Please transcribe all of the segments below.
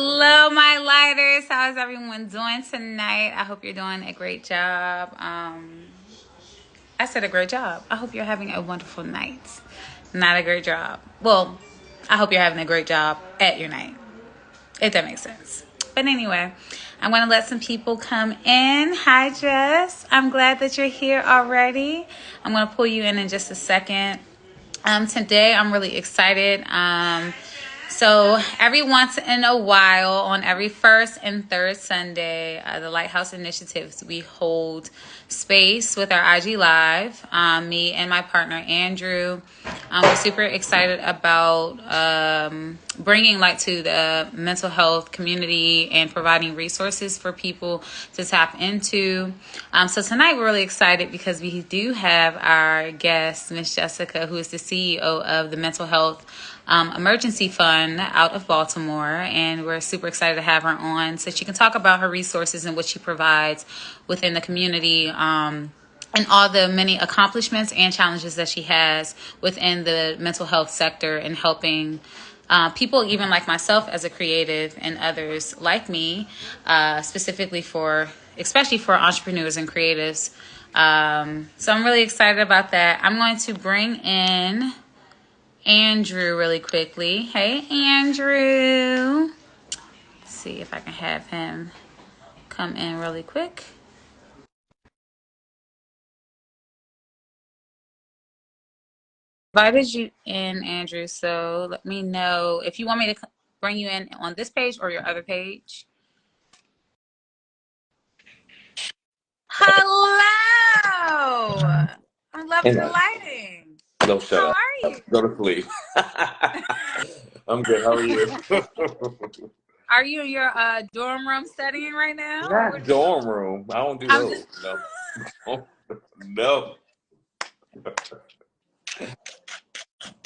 Hello, my lighters. How is everyone doing tonight? I hope you're doing a great job. I said a great job. I hope you're having a wonderful night. Not a great job. Well, I hope you're having a great job at your night, if that makes sense. But anyway, I'm going to let some people come in. Hi, Jess. I'm glad that you're here already. I'm going to pull you in just a second. Today, I'm really excited. So every once in a while, on every first and third Sunday, the Lighthouse Initiatives, we hold space with our IG Live. Me and my partner, Andrew. We're super excited about bringing light to the mental health community and providing resources for people to tap into. So tonight, we're really excited because we do have our guest, Miss Jessica, who is the CEO of the Mental Health Emergency Fund out of Baltimore, and we're super excited to have her on so she can talk about her resources and what she provides within the community, and all the many accomplishments and challenges that she has within the mental health sector and helping people even like myself as a creative and others like me, especially for entrepreneurs and creatives. So I'm really excited about that. I'm going to bring in Andrew really quickly. Hey, Andrew. Let's see if I can have him come in really quick. Invited you in, Andrew, so let me know if you want me to bring you in on this page or your other page. Hello. I'm loving the Hey, lighting. no, shut How up. are you? Go to sleep. I'm good. How are you? Are you in your dorm room studying right now, or what Not are you doing? dorm room. I don't do I'm just. those. No. No.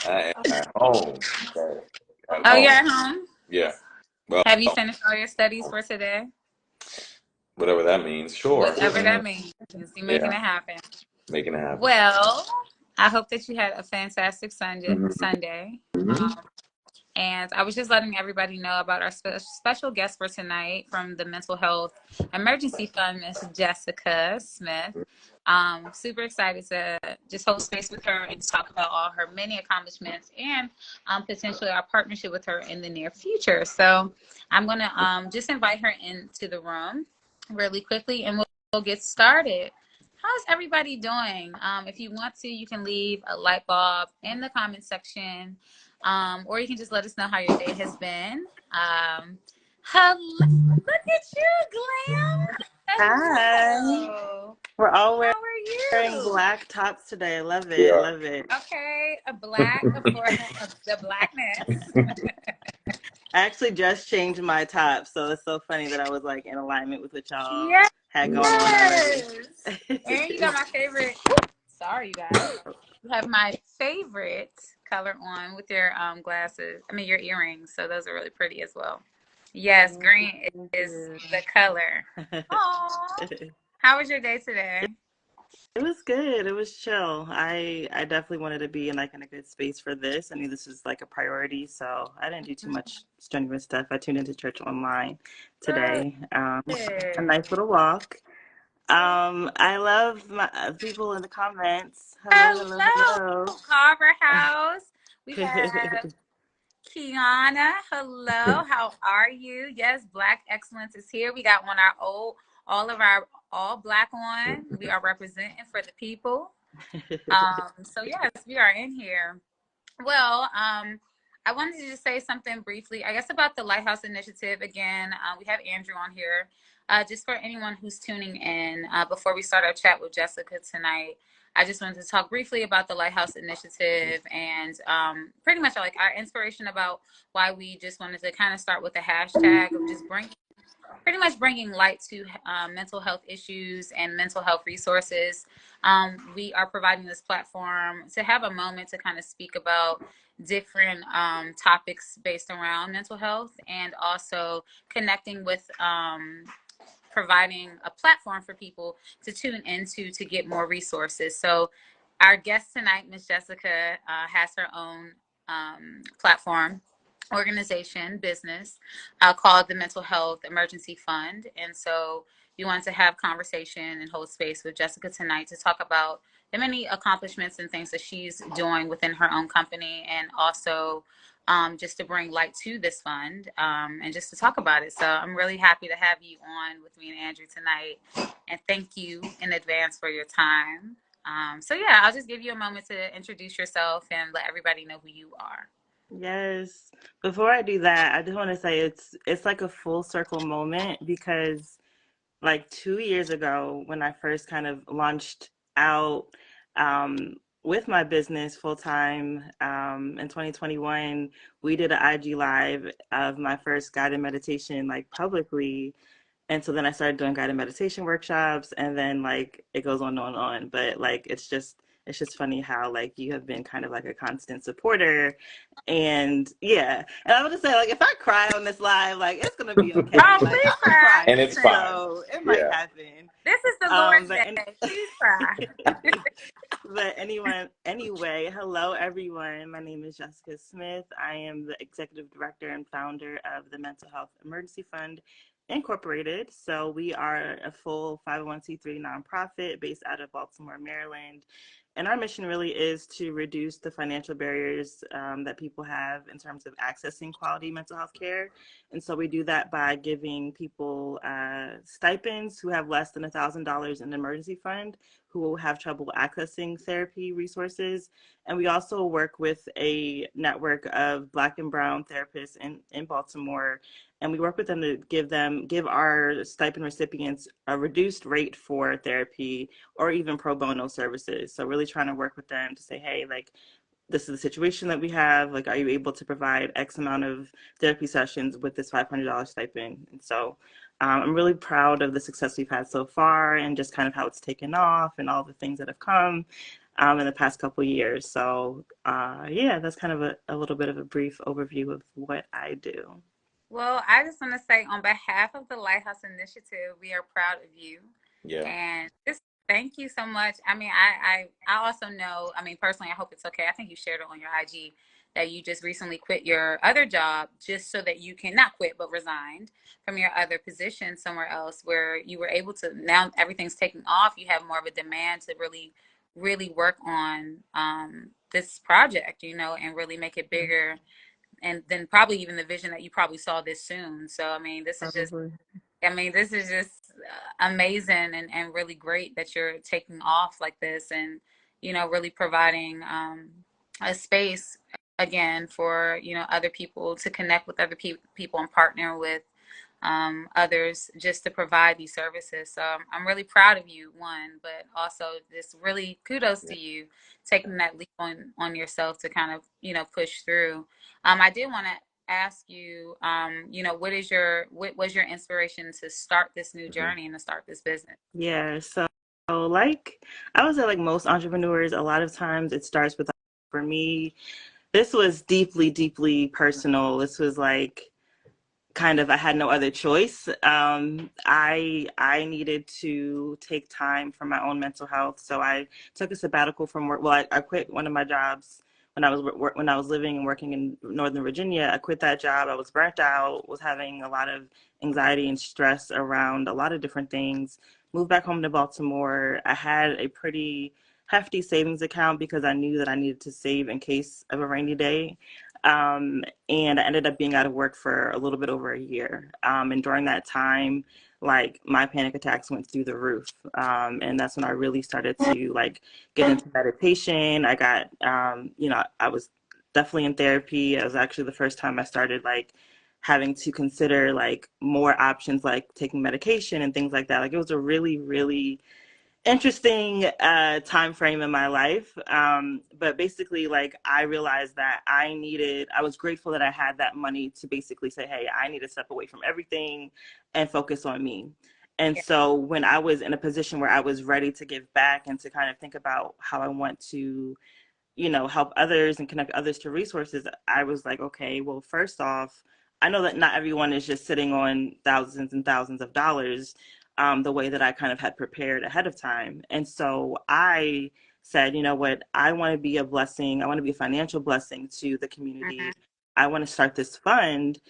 I am at home. Okay. At Oh, you're home. at home. Yeah. Well, Have you finished all your studies for today? whatever that means. Sure. Whatever that means. You making it Yeah. happen. Making it happen. Well, I hope that you had a fantastic Sunday. Hmm. Sunday. Hmm. And I was just letting everybody know about our special guest for tonight from the Mental Health Emergency Fund, Miss Jessica Smith. Super excited to just hold space with her and talk about all her many accomplishments and potentially our partnership with her in the near future. So I'm going to just invite her into the room really quickly and we'll get started. How's everybody doing? If you want to, you can leave a light bulb in the comment section, or you can just let us know how your day has been. Hello, look at you, Glam. Hi. Hello. We're all How are wearing you? black tops today. I love it. I Yeah. love it. Okay, a black for the blackness. I actually just changed my top, so it's so funny that I was like in alignment with what y'all Yes. had going on already. And you got my favorite. Sorry, you guys. You have my favorite color on with your glasses. I mean your earrings. So those are really pretty as well. Yes, green Thank is you. the color. Oh, how was your day today? It was good. It was chill. I definitely wanted to be in like in a good space for this. I knew this was like a priority, so I didn't do too much strenuous stuff. I tuned into church online today. A Good. nice little walk. I love my people in the comments. Hello, hello, Hello, hello. Carver House. We have Kiana. Hello, how are you? Yes, Black Excellence is here. We got all of our all black on. We are representing for the people. So yes, we are in here. Well, I wanted to just say something briefly, I guess, about the Lighthouse Initiative. Again, we have Andrew on here. Just for anyone who's tuning in, before we start our chat with Jessica tonight, I just wanted to talk briefly about the Lighthouse Initiative and pretty much like our inspiration about why we just wanted to kind of start with the hashtag of just pretty much bringing light to mental health issues and mental health resources. We are providing this platform to have a moment to kind of speak about different topics based around mental health and also connecting with providing a platform for people to tune into to get more resources. So our guest tonight, Miss Jessica, has her own platform organization, business, called the Mental Health Emergency Fund. And so we want to have conversation and hold space with Jessica tonight to talk about the many accomplishments and things that she's doing within her own company, and also just to bring light to this fund, and just to talk about it. So I'm really happy to have you on with me and Andrew tonight. And thank you in advance for your time. So yeah, I'll just give you a moment to introduce yourself and let everybody know who you are. Yes. Before I do that, I just want to say it's like a full circle moment because like 2 years ago when I first kind of launched out with my business full time in 2021, we did an IG live of my first guided meditation like publicly. And so then I started doing guided meditation workshops, and then like it goes on and on and on. But like it's just funny how like you have been kind of like a constant supporter. And yeah, and I would just say like if I cry on this live, like it's gonna be okay. Oh, Like please I'm cry. And crying, it's fine. so it might Yeah. happen. This is the Lord's But day. Please cry. but anyway, hello everyone. My name is Jessica Smith. I am the executive director and founder of the Mental Health Emergency Fund Incorporated. So we are a full 501c3 nonprofit based out of Baltimore, Maryland. And our mission really is to reduce the financial barriers that people have in terms of accessing quality mental health care. And so we do that by giving people stipends who have less than $1,000 in the emergency fund, who will have trouble accessing therapy resources. And we also work with a network of Black and Brown therapists in Baltimore. And we work with them to give our stipend recipients a reduced rate for therapy or even pro bono services. So really trying to work with them to say, hey, like, this is the situation that we have. Like, are you able to provide X amount of therapy sessions with this $500 stipend? And so I'm really proud of the success we've had so far and just kind of how it's taken off and all the things that have come in the past couple of years. So yeah, that's kind of a little bit of a brief overview of what I do. Well, I just want to say on behalf of the Lighthouse Initiative, we are proud of you. Yeah. And just thank you so much. I mean, I also know, I mean, personally, I hope it's okay. I think you shared it on your IG that you just recently quit your other job just so that you can not quit, but resigned from your other position somewhere else where you were able to, now everything's taking off. You have more of a demand to really, really work on this project, and really make it bigger, and then probably even the vision that you probably saw this soon. So I mean, Probably. this is just amazing, and really great that you're taking off like this, and really providing a space again for other people to connect with other people and partner with others just to provide these services. So I'm really proud of you, one, but also just really kudos Yeah. to you taking that leap on yourself to kind of push through. I did want to ask you, what was your inspiration to start this new Mhm. journey and to start this business? Yeah. So like I would say like most entrepreneurs, a lot of times it starts with, for me, this was deeply, deeply personal. This was like kind of I had no other choice. I needed to take time for my own mental health, so I took a sabbatical from work. Well, I quit one of my jobs when I was living and working in Northern Virginia. I quit that job. I was burnt out, was having a lot of anxiety and stress around a lot of different things. Moved back home to Baltimore. I had a pretty hefty savings account because I knew that I needed to save in case of a rainy day. And I ended up being out of work for a little bit over a year. And during that time, like my panic attacks went through the roof. And that's when I really started to like get into meditation. I was definitely in therapy. It was actually the first time I started like having to consider like more options like taking medication and things like that. Like it was a really, really interesting time frame in my life. But basically, like I realized that I was grateful that I had that money to basically say, hey, I need to step away from everything and focus on me. And Yeah. so when I was in a position where I was ready to give back and to kind of think about how I want to help others and connect others to resources, I was like, okay, well, first off, I know that not everyone is just sitting on thousands and thousands of dollars the way that I kind of had prepared ahead of time. And so I said, you know what, I want to be a blessing. I want to be a financial blessing to the Mhm. community. I want to start this fund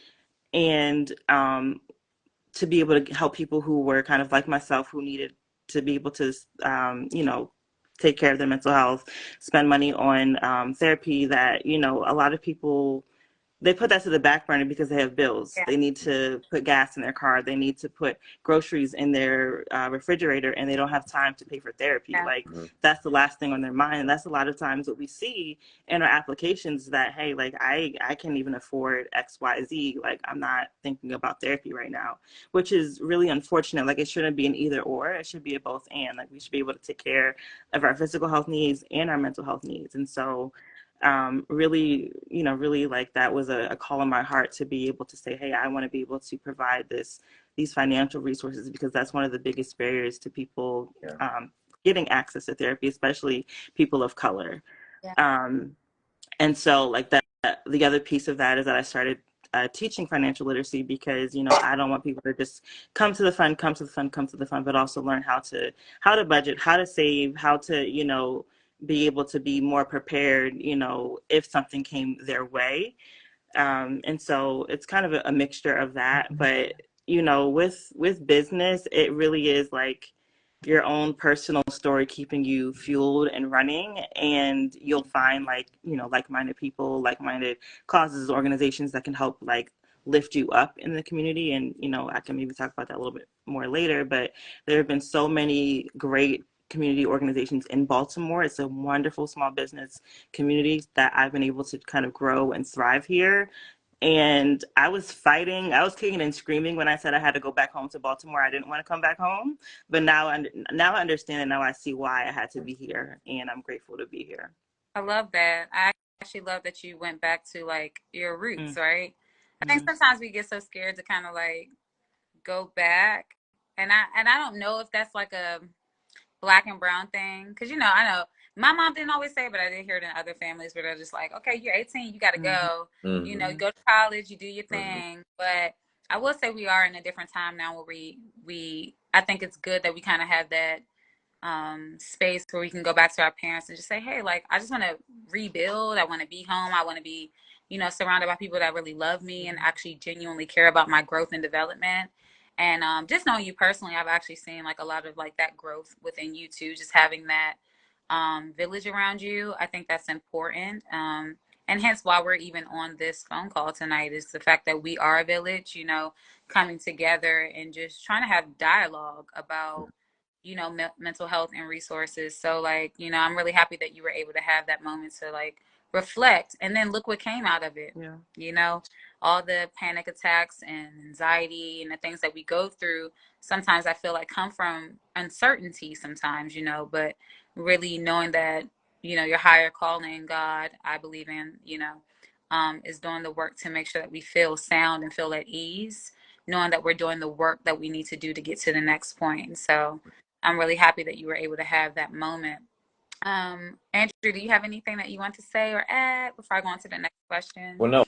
and to be able to help people who were kind of like myself who needed to be able to, you know, take care of their mental health, spend money on therapy that, you know, a lot of people they put that to the back burner because they have bills. Yeah. They need to put gas in their car. They need to put groceries in their refrigerator, and they don't have time to pay for therapy. Yeah. Like that's the last thing on their mind. And that's a lot of times what we see in our applications that, hey, like I can't even afford X, Y, Z. Like I'm not thinking about therapy right now, which is really unfortunate. Like it shouldn't be an either or. It should be a both and. Like we should be able to take care of our physical health needs and our mental health needs. And so really, you know, really like that was a call in my heart to be able to say, hey, I want to be able to provide these financial resources because that's one of the biggest barriers to people getting access to therapy, especially people of color. Yeah. And so like that, the other piece of that is that I started teaching financial literacy because, you know, I don't want people to just come to the fund, but also learn how to budget, how to save, how to, you know, be able to be more prepared, you know, if something came their way. And so it's kind of a mixture of that. But, you know, with business, it really is like your own personal story keeping you fueled and running. And you'll find like, you know, like-minded people, like-minded causes, organizations that can help like lift you up in the community. And, you know, I can maybe talk about that a little bit more later, but there have been so many great community organizations in Baltimore. It's a wonderful small business community that I've been able to kind of grow and thrive here. And I was kicking and screaming when I said I had to go back home to Baltimore. I didn't want to come back home, but now I understand and now I see why I had to be here, and I'm grateful to be here. I love that. I actually love that you went back to like your roots, right? I think sometimes we get so scared to kind of like go back. And I don't know if that's like a black and brown thing. Because, you know, I know my mom didn't always say it, but I did hear it in other families where they're just like, okay, you're 18, you got to go. You know, you go to college, you do your thing. But I will say we are in a different time now where I think it's good that we kind of have that space where we can go back to our parents and just say, hey, like, I just want to rebuild. I want to be home. I want to be, you know, surrounded by people that really love me and actually genuinely care about my growth and development. And just knowing you personally, I've actually seen like a lot of like that growth within you too, just having that village around you. I think that's important. And hence why we're even on this phone call tonight is the fact that we are a village, you know, coming together and just trying to have dialogue about, you know, mental health and resources. So like, you know, I'm really happy that you were able to have that moment to like reflect, and then look what came out of it. Yeah. You know, all the panic attacks and anxiety and the things that we go through sometimes I feel like come from uncertainty sometimes, you know, but really knowing that, you know, your higher calling, God, I believe in, you know, is doing the work to make sure that we feel sound and feel at ease, knowing that we're doing the work that we need to do to get to the next point. And so I'm really happy that you were able to have that moment. Andrew, do you have anything that you want to say or add before I go on to the next question? Well, no,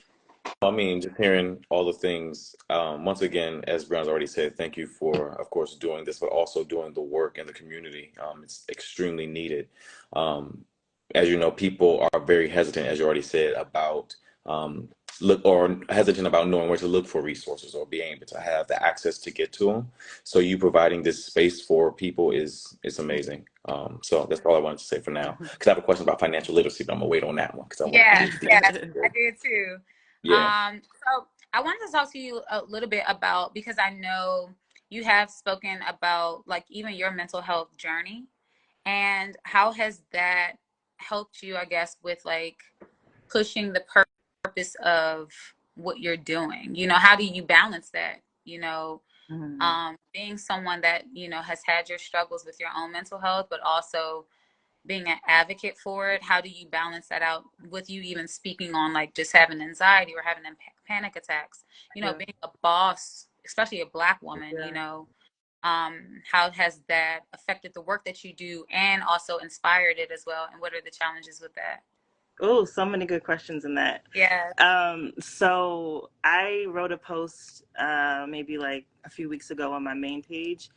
I mean, just hearing all the things, once again, as Brown's already said, thank you for, of course, doing this, but also doing the work in the community. It's extremely needed. Um, as you know, people are very hesitant, as you already said, about hesitant about knowing where to look for resources or being able to have the access to get to them. So you providing this space for people is amazing. So that's all I wanted to say for now. Because I have a question about financial literacy, but I'm gonna wait on that one because I want to Yes, dig yes, deep. I did too. Yeah. So I wanted to talk to you a little bit about, because I know you have spoken about like even your mental health journey, and how has that helped you, I guess, with like pushing the purpose of what you're doing? You know, how do you balance that? You know, being someone that, you know, has had your struggles with your own mental health, but also being an advocate for it. How do you balance that out with you even speaking on like just having anxiety or having panic attacks? You know, being a boss, especially a Black woman, you know, how has that affected the work that you do and also inspired it as well? And what are the challenges with that? Oh, so many good questions in that. Yeah. So I wrote a post maybe like a few weeks ago on my main page,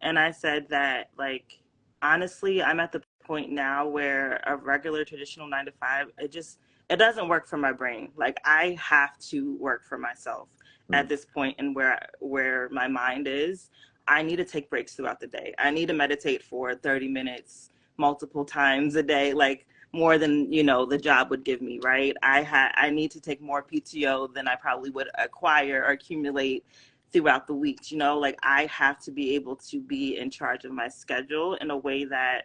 and I said that like honestly, I'm at the point now where a regular traditional 9 to 5, it just it doesn't work for my brain. Like I have to work for myself at this point, and where my mind is. I need to take breaks throughout the day. I need to meditate for 30 minutes multiple times a day, like more than, you know, the job would give me, right? I need to take more PTO than I probably would acquire or accumulate throughout the weeks, you know, like I have to be able to be in charge of my schedule in a way that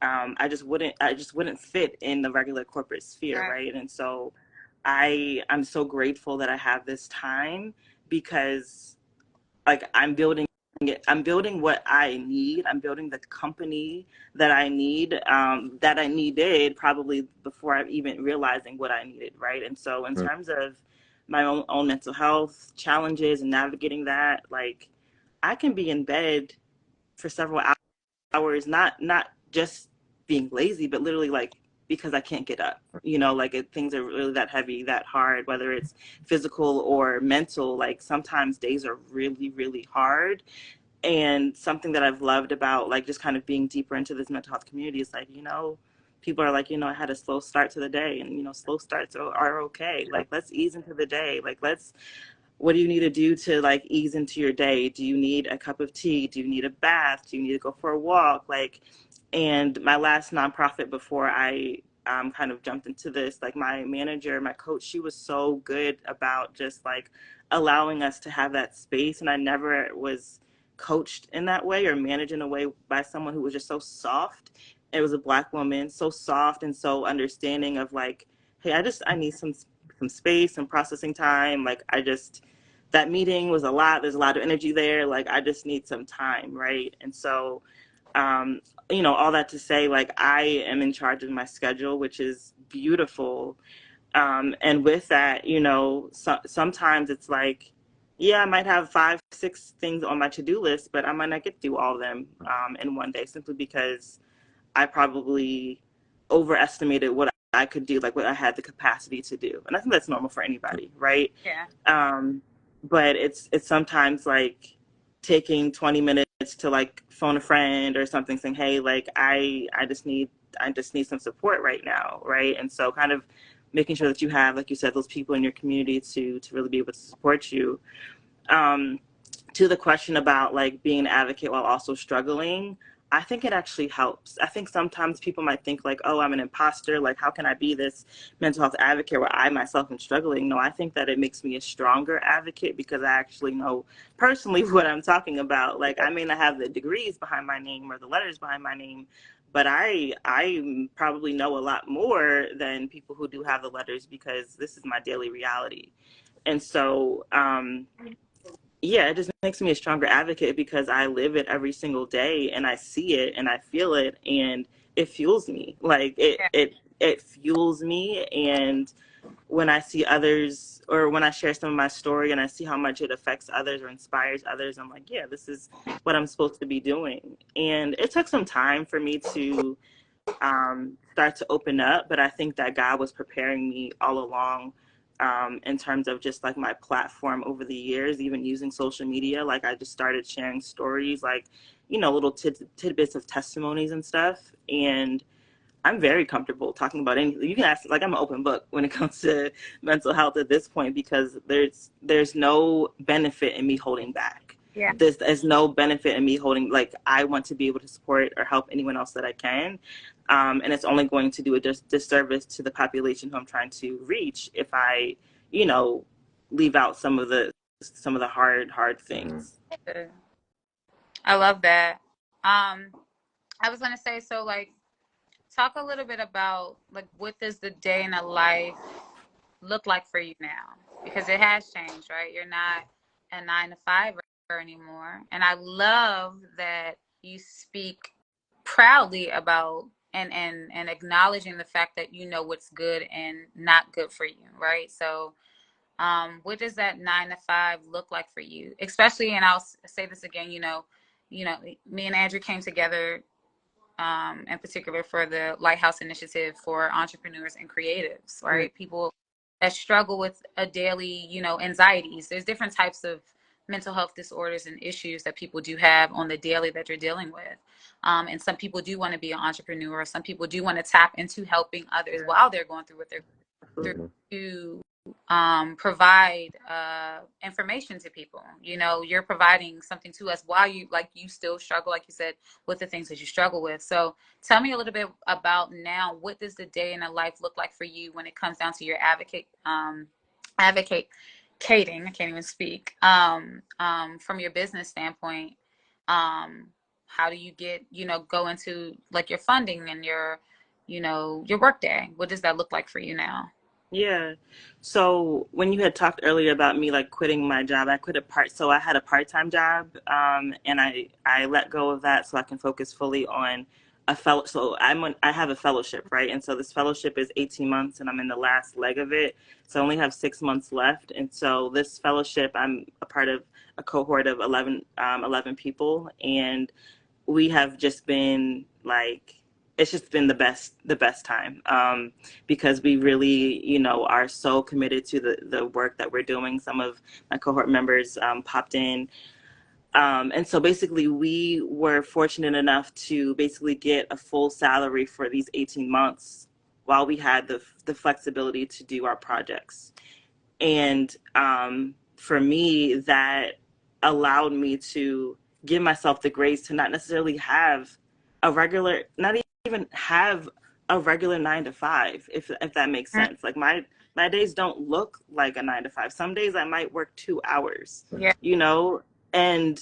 I just wouldn't fit in the regular corporate sphere, right? And so I'm so grateful that I have this time, because like I'm building what I need. I'm building the company that I need, that I needed probably before I even realizing what I needed, right? And so in terms of my own mental health challenges and navigating that, like I can be in bed for several hours, not just being lazy, but literally like because I can't get up. You know, like things are really that heavy, that hard, whether it's physical or mental. Like sometimes days are really, really hard. And something that I've loved about like just kind of being deeper into this mental health community is like, you know, people are like, you know, I had a slow start to the day, and you know, slow starts are okay. Like let's ease into the day. Like let's what do you need to do to like ease into your day? Do you need a cup of tea? Do you need a bath? Do you need to go for a walk? Like, and my last nonprofit before I kind of jumped into this, like my manager, my coach, she was so good about just like allowing us to have that space. And I never was coached in that way or managed in a way by someone who was just so soft. It was a Black woman, so soft and so understanding of like, hey, I need some space and processing time. Like that meeting was a lot. There's a lot of energy there. Like I just need some time, right? And so, um, you know, all that to say, like I am in charge of my schedule, which is beautiful. And with that, you know, sometimes it's like, yeah, I might have 5, 6 things on my to-do list, but I might not get through all of them in one day, simply because I probably overestimated what I could do, like what I had the capacity to do. And I think that's normal for anybody, right? Yeah. But it's sometimes like taking 20 minutes to like phone a friend or something, saying, hey, like I just need some support right now, right? And so kind of making sure that you have, like you said, those people in your community to really be able to support you. Um, to the question about like being an advocate while also struggling, I think it actually helps. I think sometimes people might think like, oh, I'm an imposter. Like, how can I be this mental health advocate where I myself am struggling? No, I think that it makes me a stronger advocate because I actually know personally what I'm talking about. Like, I may not have the degrees behind my name or the letters behind my name, but I probably know a lot more than people who do have the letters, because this is my daily reality. And so, yeah, it just makes me a stronger advocate because I live it every single day and I see it and I feel it, and it fuels me. Like Yeah. it fuels me. And when I see others, or when I share some of my story and I see how much it affects others or inspires others, I'm like, yeah, this is what I'm supposed to be doing. And it took some time for me to start to open up. But I think that God was preparing me all along, in terms of just like my platform over the years, even using social media. Like I just started sharing stories, like, you know, little tidbits of testimonies and stuff. And I'm very comfortable talking about anything. You can ask, like I'm an open book when it comes to mental health at this point, because there's no benefit in me holding back. Yeah. There's no benefit in me holding, like I want to be able to support or help anyone else that I can. And it's only going to do a disservice to the population who I'm trying to reach if I, you know, leave out some of the hard things. I love that. I was gonna say, so like, talk a little bit about like what does the day in a life look like for you now? Because it has changed, right? You're not a 9 to 5 anymore, and I love that you speak proudly about and acknowledging the fact that you know what's good and not good for you, right? So, what does that 9 to 5 look like for you? Especially, and I'll say this again, me and Andrew came together in particular for the Lighthouse Initiative for entrepreneurs and creatives, right? Mm-hmm. People that struggle with a daily, anxieties. There's different types of mental health disorders and issues that people do have on the daily that you're dealing with. And some people do want to be an entrepreneur. Some people do want to tap into helping others while they're going through what they're. Mhm. to provide information to people. You know, you're providing something to us while you still struggle, like you said, with the things that you struggle with. So tell me a little bit about now, what does the day in a life look like for you when it comes down to your advocating, I can't even speak, from your business standpoint. um, how do you go into like your funding and your work day? What does that look like for you now? Yeah. So when you had talked earlier about me like quitting my job, so I had a part-time job, and I let go of that so I can focus fully on so I have a fellowship, right? And so this fellowship is 18 months and I'm in the last leg of it. So I only have 6 months left. And so this fellowship, I'm a part of a cohort of 11 people, and we have just been like, it's just been the best time, because we really, are so committed to the work that we're doing. Some of my cohort members popped in, and so basically we were fortunate enough to basically get a full salary for these 18 months while we had the flexibility to do our projects. And for me, that allowed me to give myself the grace to not necessarily have not even have a regular 9 to 5, if that makes sense. Like my days don't look like a 9 to 5. Some days I might work 2 hours, Yeah. you know, and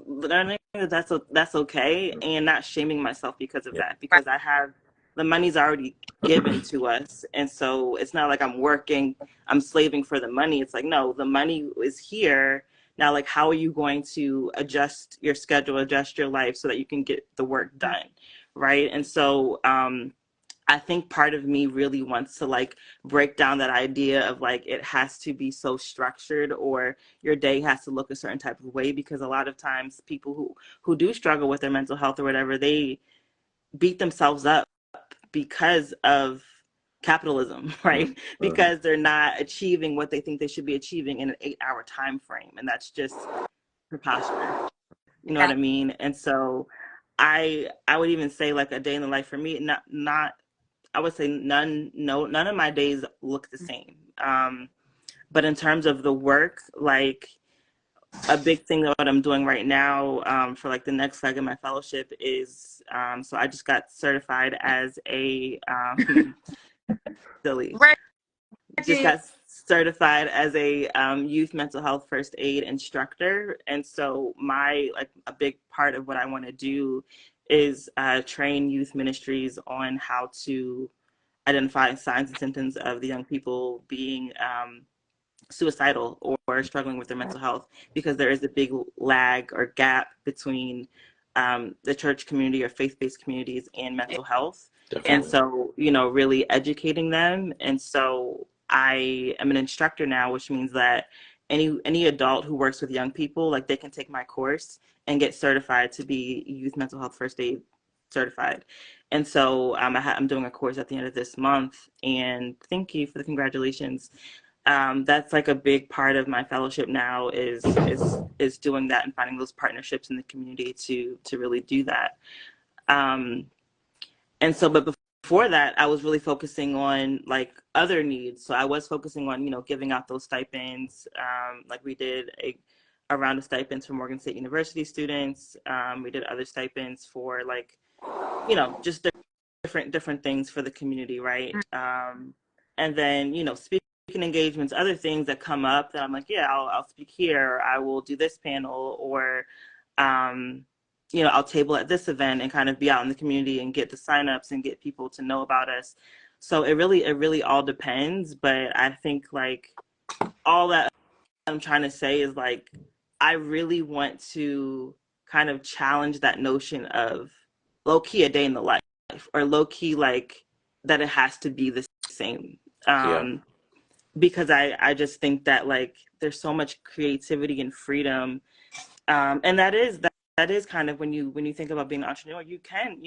learning that that's okay, and not shaming myself because of Yeah. that, Right. because I have the money's already given to us, and so it's not like I'm slaving for the money. It's like, no, the money is here. Now, like, how are you going to adjust your schedule, adjust your life so that you can get the work done? Right. And so, I think part of me really wants to like break down that idea of like it has to be so structured, or your day has to look a certain type of way, because a lot of times people who do struggle with their mental health or whatever, they beat themselves up because of capitalism, right? Mhm. Because they're not achieving what they think they should be achieving in an 8-hour time frame, and that's just preposterous. You know what Yeah. I mean? And so I would even say like a day in the life for me, not I would say none, no, none of my days look the same. But in terms of the work, like a big thing that what I'm doing right now, for like the next leg of my fellowship is, so I just got certified as a silly, just Reggie. got certified as a youth mental health first aid instructor. And so my like a big part of what I want to do is train youth ministries on how to identify signs and symptoms of the young people being suicidal or struggling with their mental health, because there is a big lag or gap between the church community or faith-based communities and mental health. And Definitely. so, really educating them. And so I am an instructor now, which means that any adult who works with young people, like they can take my course and get certified to be youth mental health first aid certified. And so I'm doing a course at the end of this month. And thank you for the congratulations. That's like a big part of my fellowship now is doing that and finding those partnerships in the community to really do that. Um, and so, but before that, I was really focusing on like other needs. So I was focusing on giving out those stipends. Like we did a round of stipends for Morgan State University students. We did other stipends for like just different things for the community, right? And then speaking engagements, other things that come up that I'm like, yeah, I'll speak here, I will do this panel, or um, I'll table at this event and kind of be out in the community and get the signups and get people to know about us. So it really all depends, but I think like all that I'm trying to say is like I really want to kind of challenge that notion of low key a day in the life, or low key like that it has to be the same. Yeah. Because I just think that like there's so much creativity and freedom, and that is kind of when you think about being an entrepreneur, you can,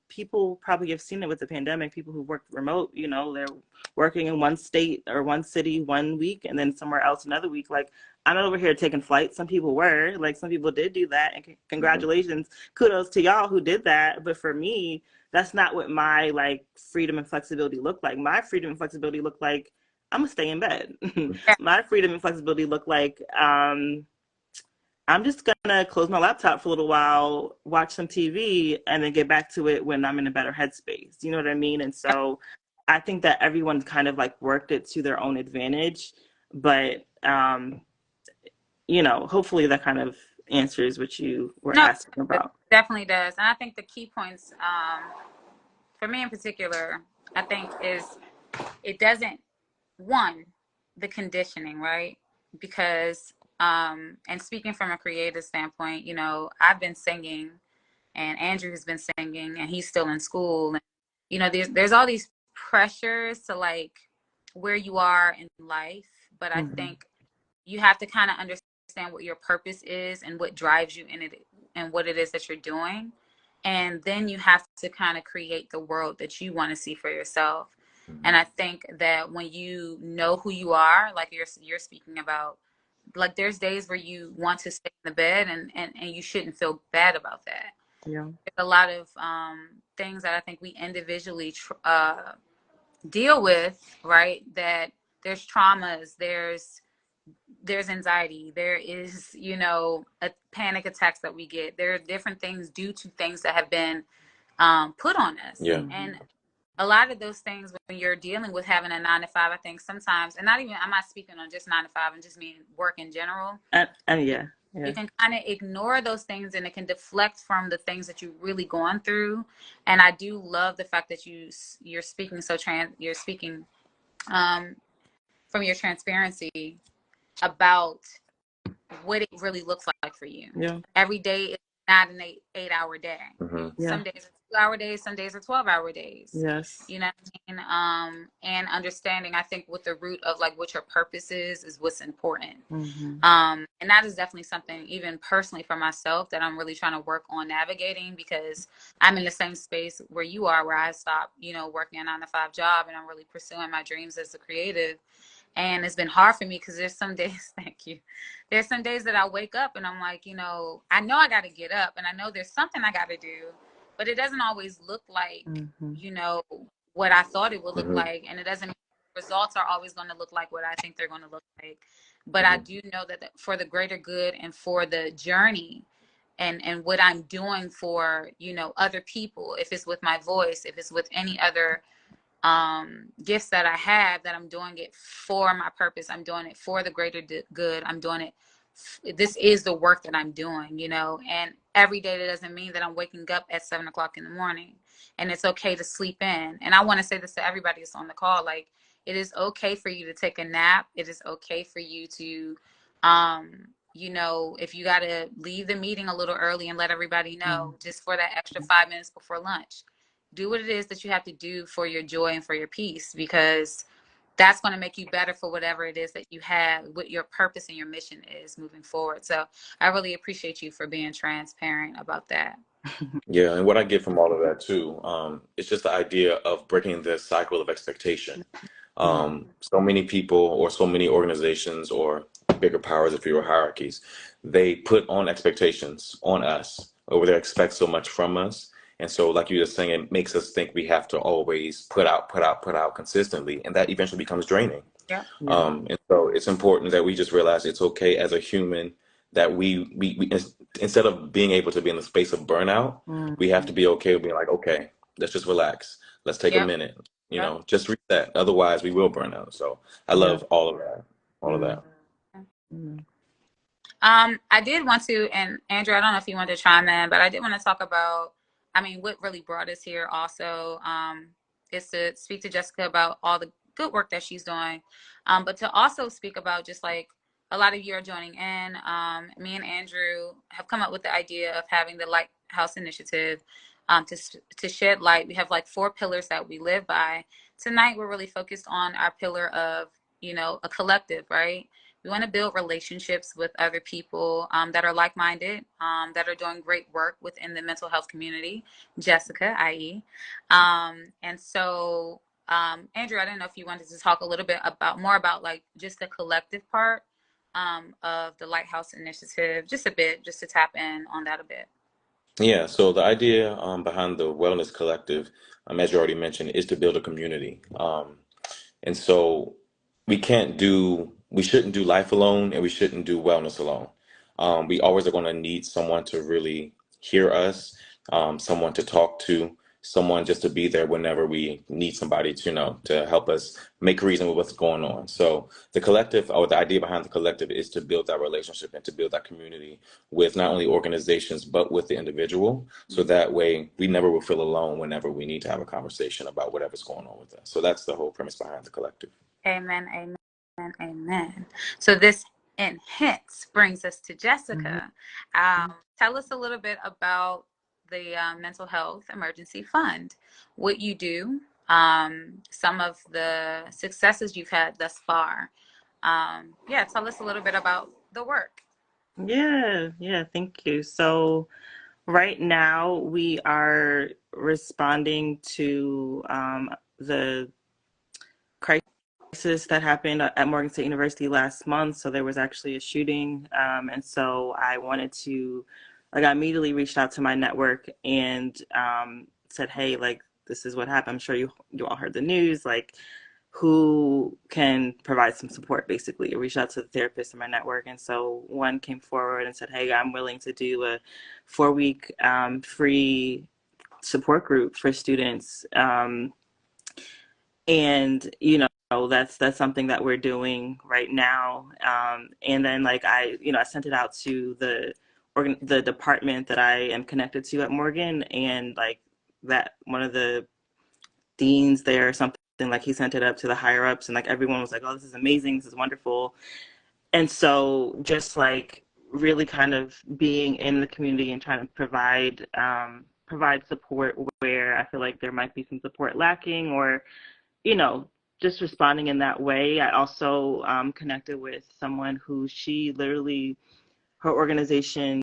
people probably have seen it with the pandemic. People who work remote, they're working in one state or one city one week and then somewhere else another week. Like I'm not over here taking flight. Some people were, like, some people did do that, and congratulations, kudos to y'all who did that. But for me, that's not what my like freedom and flexibility looked like. My freedom and flexibility looked like I'm gonna stay in bed. My freedom and flexibility looked like I'm just gonna close my laptop for a little while, watch some TV, and then get back to it when I'm in a better headspace. You know what I mean? And so I think that everyone kind of like worked it to their own advantage. But you know, hopefully that kind of answers what you were asking it about. definitely does. And I think the key points, for me in particular, I think is it doesn't, one, the conditioning, right? Because and speaking from a creative standpoint, you know, I've been singing and Andrew has been singing and he's still in school. And, you know, there's all these pressures to like where you are in life. But I think you have to kind of understand what your purpose is and what drives you in it and what it is that you're doing. And then you have to kind of create the world that you want to see for yourself. And I think that when you know who you are, like you're speaking about, like there's days where you want to stay in the bed and you shouldn't feel bad about that. Yeah. There's a lot of things that I think we individually deal with, right? That there's traumas, there's anxiety, there is, you know, a panic attacks that we get. There are different things due to things that have been put on us. Yeah. And a lot of those things when you're dealing with having a 9 to 5, I think sometimes, and not even, I'm not speaking on just 9 to 5, I'm just mean work in general. And yeah. You can kind of ignore those things and it can deflect from the things that you're really going through. And I do love the fact that you're speaking you're speaking from your transparency about what it really looks like for you. Yeah. Every day is not an 8-hour day. Yeah. Some days are 2-hour days, some days are 12-hour days. Yes. You know what I mean? And understanding, I think, with the root of like what your purpose is what's important. And that is definitely something, even personally for myself, that I'm really trying to work on navigating, because I'm in the same space where you are, where I stopped, you know, working a 9-to-5 job, and I'm really pursuing my dreams as a creative. And it's been hard for me because there's some days, thank you. There's some days that I wake up and I'm like, you know I got to get up and I know there's something I got to do, but it doesn't always look like, you know, what I thought it would look like. And it doesn't mean results are always going to look like what I think they're going to look like. But I do know that for the greater good and for the journey and what I'm doing for, you know, other people, if it's with my voice, if it's with any other gifts that I have, that I'm doing it for my purpose. I'm doing it for the greater good. I'm doing it. This is the work that I'm doing, you know, and every day that doesn't mean that I'm waking up at 7 o'clock in the morning, and it's okay to sleep in. And I want to say this to everybody that's on the call. Like, it is okay for you to take a nap. It is okay for you to, you know, if you got to leave the meeting a little early and let everybody know just for that extra 5 minutes before lunch. Do what it is that you have to do for your joy and for your peace, because that's going to make you better for whatever it is that you have, what your purpose and your mission is moving forward. So I really appreciate you for being transparent about that. Yeah, and what I get from all of that too, it's just the idea of breaking this cycle of expectation. So many people or so many organizations or bigger powers, if you will, hierarchies, they put on expectations on us, or they expect so much from us. And so, like you were saying, it makes us think we have to always put out consistently, and that eventually becomes draining. Yeah. And so it's important that we just realize it's okay as a human that we instead of being able to be in the space of burnout, we have to be okay with being like, okay, let's just relax. Let's take a minute, you know, just reset. Otherwise we will burn out. So I love all of that. All of that. I did want to, and Andrew, I don't know if you wanted to chime in, but I did want to talk about, I mean, what really brought us here also is to speak to Jessica about all the good work that she's doing, but to also speak about just like a lot of you are joining in. Me and Andrew have come up with the idea of having the Lighthouse Initiative to shed light. We have like 4 pillars that we live by. Tonight, we're really focused on our pillar of, you know, a collective, right? We want to build relationships with other people that are like-minded, that are doing great work within the mental health community, Jessica, i.e. And so, Andrew, I don't know if you wanted to talk a little bit more about like just the collective part of the Lighthouse Initiative, just a bit, just to tap in on that a bit. Yeah, so the idea behind the Wellness Collective, as you already mentioned, is to build a community. And so we shouldn't do life alone and we shouldn't do wellness alone. We always are going to need someone to really hear us, someone to talk to, someone just to be there whenever we need somebody to, to help us make reason with what's going on. So the collective, or the idea behind the collective, is to build that relationship and to build that community with not only organizations, but with the individual. So that way we never will feel alone whenever we need to have a conversation about whatever's going on with us. So that's the whole premise behind the collective. Amen, amen, amen. So this and hence brings us to Jessica. Tell us a little bit about the Mental Health Emergency Fund, what you do, some of the successes you've had thus far. Yeah, tell us a little bit about the work. Yeah, thank you. So right now we are responding to the crisis that happened at Morgan State University last month. So there was actually a shooting, and so I wanted to, like, I immediately reached out to my network and said, hey, like, this is what happened. I'm sure you all heard the news, like, who can provide some support, basically. I reached out to the therapist in my network, and so one came forward and said, hey, I'm willing to do a 4-week free support group for students. And that's something that we're doing right now. And then, like, I sent it out to the department that I am connected to at Morgan, and like that one of the deans there or something, like, he sent it up to the higher ups, and like everyone was like, oh, this is amazing, this is wonderful. And so just like really kind of being in the community and trying to provide support where I feel like there might be some support lacking, or just responding in that way. I also connected with someone who she literally, her organization,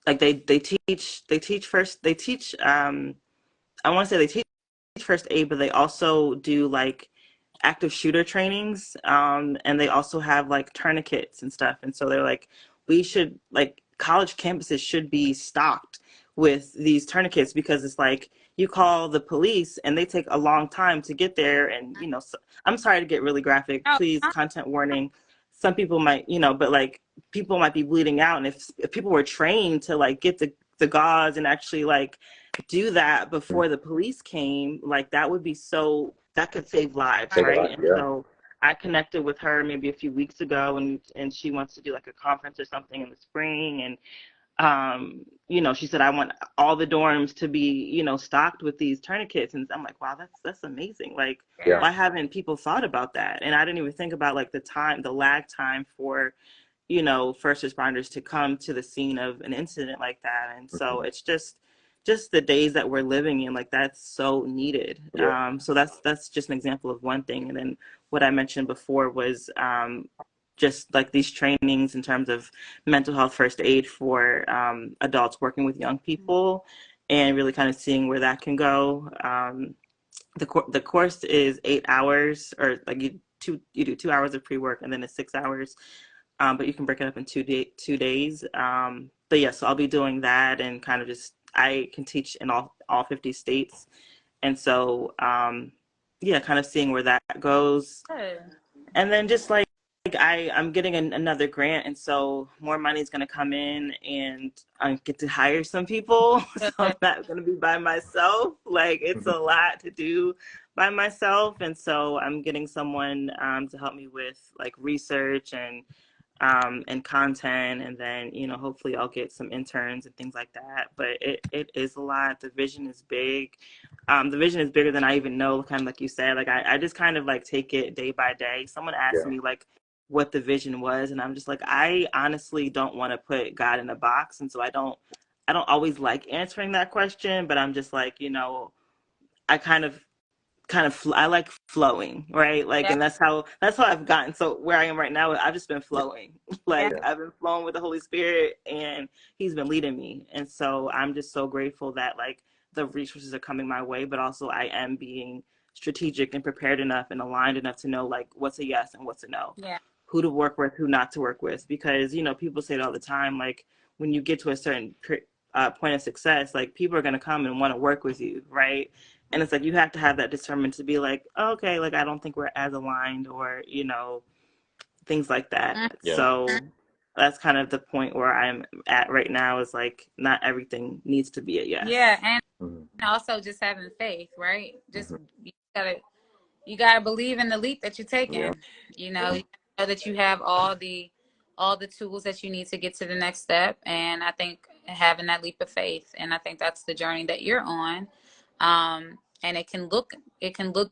like they teach first, they teach, I want to say they teach first aid, but they also do like active shooter trainings, and they also have like tourniquets and stuff. And so they're like, we should, like, college campuses should be stocked with these tourniquets, because it's like you call the police and they take a long time to get there. And so, I'm sorry to get really graphic, please, content warning. Some people might, but like people might be bleeding out, and if people were trained to like get the gauze and actually like do that before the police came, like that could save lives, right? And so I connected with her maybe a few weeks ago, and she wants to do like a conference or something in the spring. And she said, I want all the dorms to be, stocked with these tourniquets. And I'm like, wow, that's amazing. Like, why haven't people thought about that? And I didn't even think about like the lag time for, first responders to come to the scene of an incident like that. And so it's just the days that we're living in, like, that's so needed. So that's just an example of one thing. And then what I mentioned before was just like these trainings in terms of mental health first aid for adults working with young people, and really kind of seeing where that can go. The course is 8 hours, or like you do 2 hours of pre-work and then it's 6 hours, but you can break it up in 2 days. But yeah, so I'll be doing that, and kind of just, I can teach in all 50 states. And so, yeah, kind of seeing where that goes. And then just like I'm getting another grant, and so more money is going to come in, and I get to hire some people. So I'm not going to be by myself. Like, it's a lot to do by myself. And so I'm getting someone to help me with like research and content, and then hopefully I'll get some interns and things like that. But it is a lot. The vision is big. The vision is bigger than I even know, kind of like you said. Like, I just kind of like take it day by day. Someone asked me like what the vision was, and I'm just like, I honestly don't want to put God in a box, and so I don't always like answering that question. But I'm just like, I I like flowing, right? Like, and that's how I've gotten. So where I am right now, I've just been flowing. Like, I've been flowing with the Holy Spirit, and he's been leading me. And so I'm just so grateful that like the resources are coming my way, but also I am being strategic and prepared enough and aligned enough to know like what's a yes and what's a no. who to work with, who not to work with, because, you know, people say it all the time, like when you get to a certain point of success, like people are going to come and want to work with you, right? And it's like you have to have that discernment to be like, oh, okay, like I don't think we're as aligned, or, you know, things like that. Yeah. So that's kind of the point where I'm at right now, is like not everything needs to be a yes. Yeah, and Mm-hmm. also just having faith, right? Just Mm-hmm. you gotta believe in the leap that you're Yeah. taking. You know that you have all the tools that you need to get to the next step. And I think having that leap of faith, and I think that's the journey that you're on. And it can look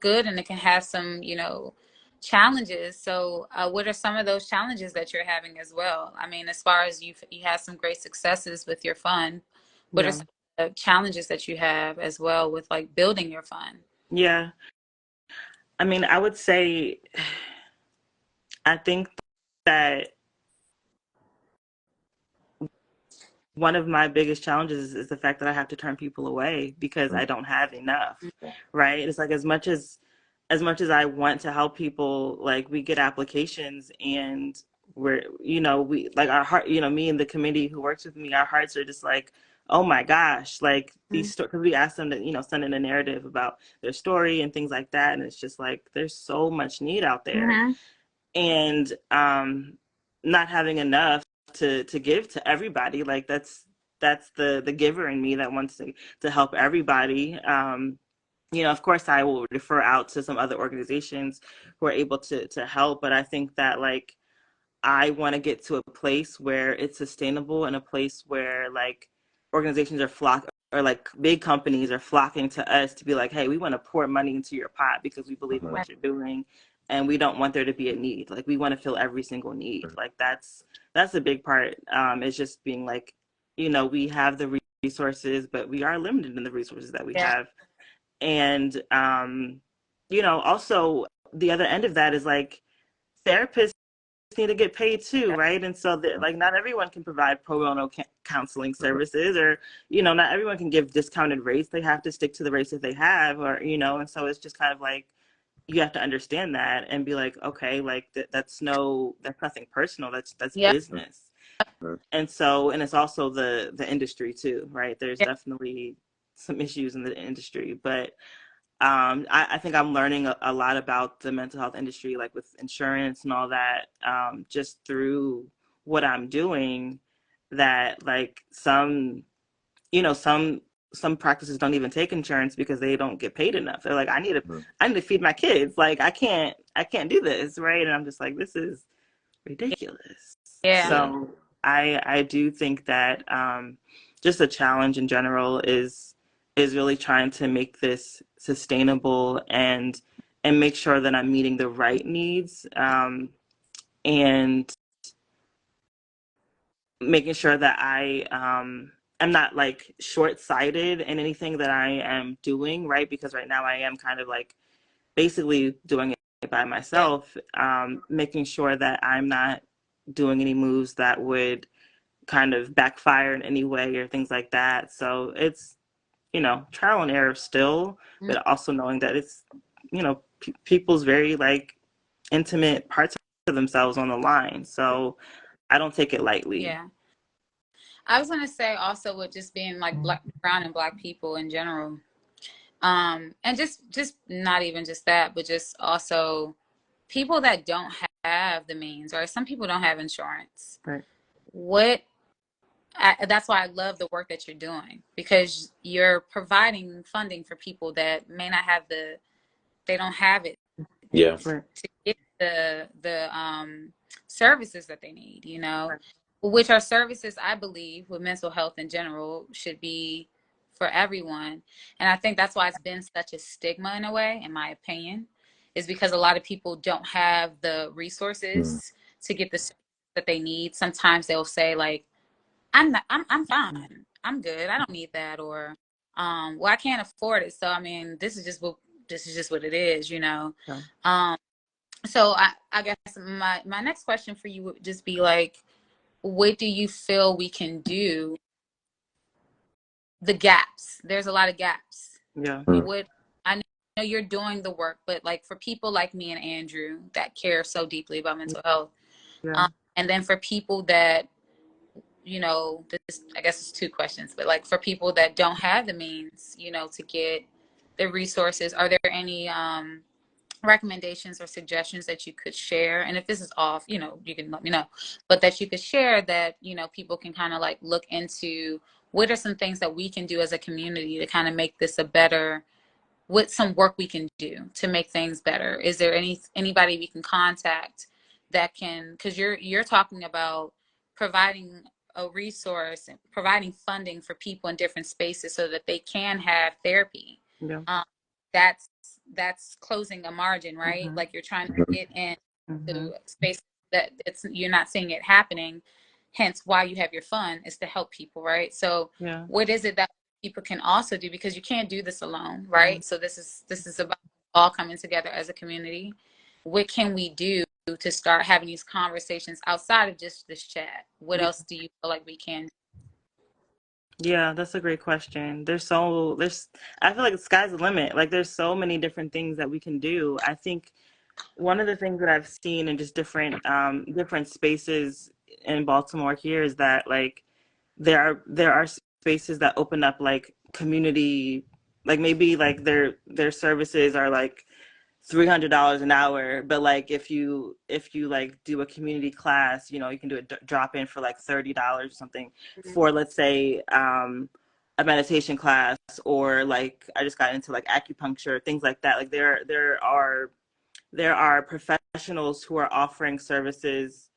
good, and it can have some, you know, challenges. So what are some of those challenges that you're having as well? I mean, as far as you had some great successes with your fund, what are Yeah. some of the challenges that you have as well with like building your fund? Yeah. I mean, I would say, I think that one of my biggest challenges is the fact that I have to turn people away because I don't have enough, right? It's like as much as I want to help people, like we get applications and we're, you know, we like our heart, you know, me and the committee who works with me, our hearts are just like, oh my gosh, like these, because we asked them to, you know, send in a narrative about their story and things like that. And it's just like, there's so much need out there. Mm-hmm. And not having enough to give to everybody, like that's the giver in me that wants to help everybody. You know, of course I will refer out to some other organizations who are able to help, but I think that like I want to get to a place where it's sustainable, and a place where like organizations are or like big companies are flocking to us to be like, hey, we want to pour money into your pot because we believe in Mm-hmm. what you're doing, and we don't want there to be a need. Like we want to fill every single need. Like that's a big part. It's just being like, you know, we have the resources, but we are limited in the resources that we Yeah. have. And you know, also the other end of that is like therapists need to get paid too, right? And so that like not everyone can provide pro bono counseling services, or, you know, not everyone can give discounted rates. They have to stick to the rates that they have, or, you know, and so it's just kind of like you have to understand that and be like, okay, like that's nothing personal. That's Yep. business. And so, and it's also the industry too, right? There's Yeah. definitely some issues in the industry, but I think I'm learning a lot about the mental health industry, like with insurance and all that, just through what I'm doing. That like some, you know, some practices don't even take insurance because they don't get paid enough. They're like, I need to feed my kids. Like I can't do this, right? And I'm just like, this is ridiculous. Yeah. So I do think that just a challenge in general is really trying to make this sustainable, and make sure that I'm meeting the right needs, and making sure that I'm not like short-sighted in anything that I am doing, right? Because right now I am kind of like basically doing it by Yeah. myself, making sure that I'm not doing any moves that would kind of backfire in any way or things like that. So it's, you know, trial and error still, Mhm. but also knowing that it's, you know, people's very like intimate parts of themselves on the line. So I don't take it lightly. Yeah. I was gonna say also with just being like brown and black people in general, and just not even just that, but just also people that don't have the means, or some people don't have insurance. Right. What that's why I love the work that you're doing, because you're providing funding for people that may not have they don't have it Yeah. Right. to get the services that they need, you know, which are services I believe with mental health in general should be for everyone. And I think that's why it's been such a stigma in a way, in my opinion, is because a lot of people don't have the Mm-hmm. resources to get the services that they need. Sometimes they'll say like, I'm fine. I'm good. I don't need that. Or, well, I can't afford it. So, I mean, this is just what it is, you know? Yeah. So I guess my next question for you would just be like, what do you feel we can do? The gaps. There's a lot of gaps. Yeah. What I know you're doing the work, but like for people like me and Andrew that care so deeply about mental health, Yeah. And then for people that, I guess it's two questions, but like for people that don't have the means, to get the resources, are there any recommendations or suggestions that you could share? And if this is off, you can let me know, but that you could share that, people can kind of like look into what are some things that we can do as a community to kind of make this a better, what some work we can do to make things better. Is there anybody we can contact that can, because you're talking about providing a resource and providing funding for people in different spaces so that they can have therapy. Yeah. That's closing a margin, right? Mm-hmm. Like you're trying to get in Mm-hmm. to spaces that you're not seeing it happening. Hence why you have your fund, is to help people, right? So Yeah. what is it that people can also do, because you can't do this alone, Yeah. right? So this is about all coming together as a community. What can we do to start having these conversations outside of just this chat? What Yeah. else do you feel like we can? Yeah, that's a great question. I feel like the sky's the limit. Like there's so many different things that we can do. I think one of the things that I've seen in just different spaces in Baltimore here is that like there are spaces that open up like community, like maybe like their services are like $300 an hour, but like if you like do a community class, you can do a drop in for like $30 or something for, let's say, a meditation class, or like I just got into like acupuncture, things like that. Like there are professionals who are offering services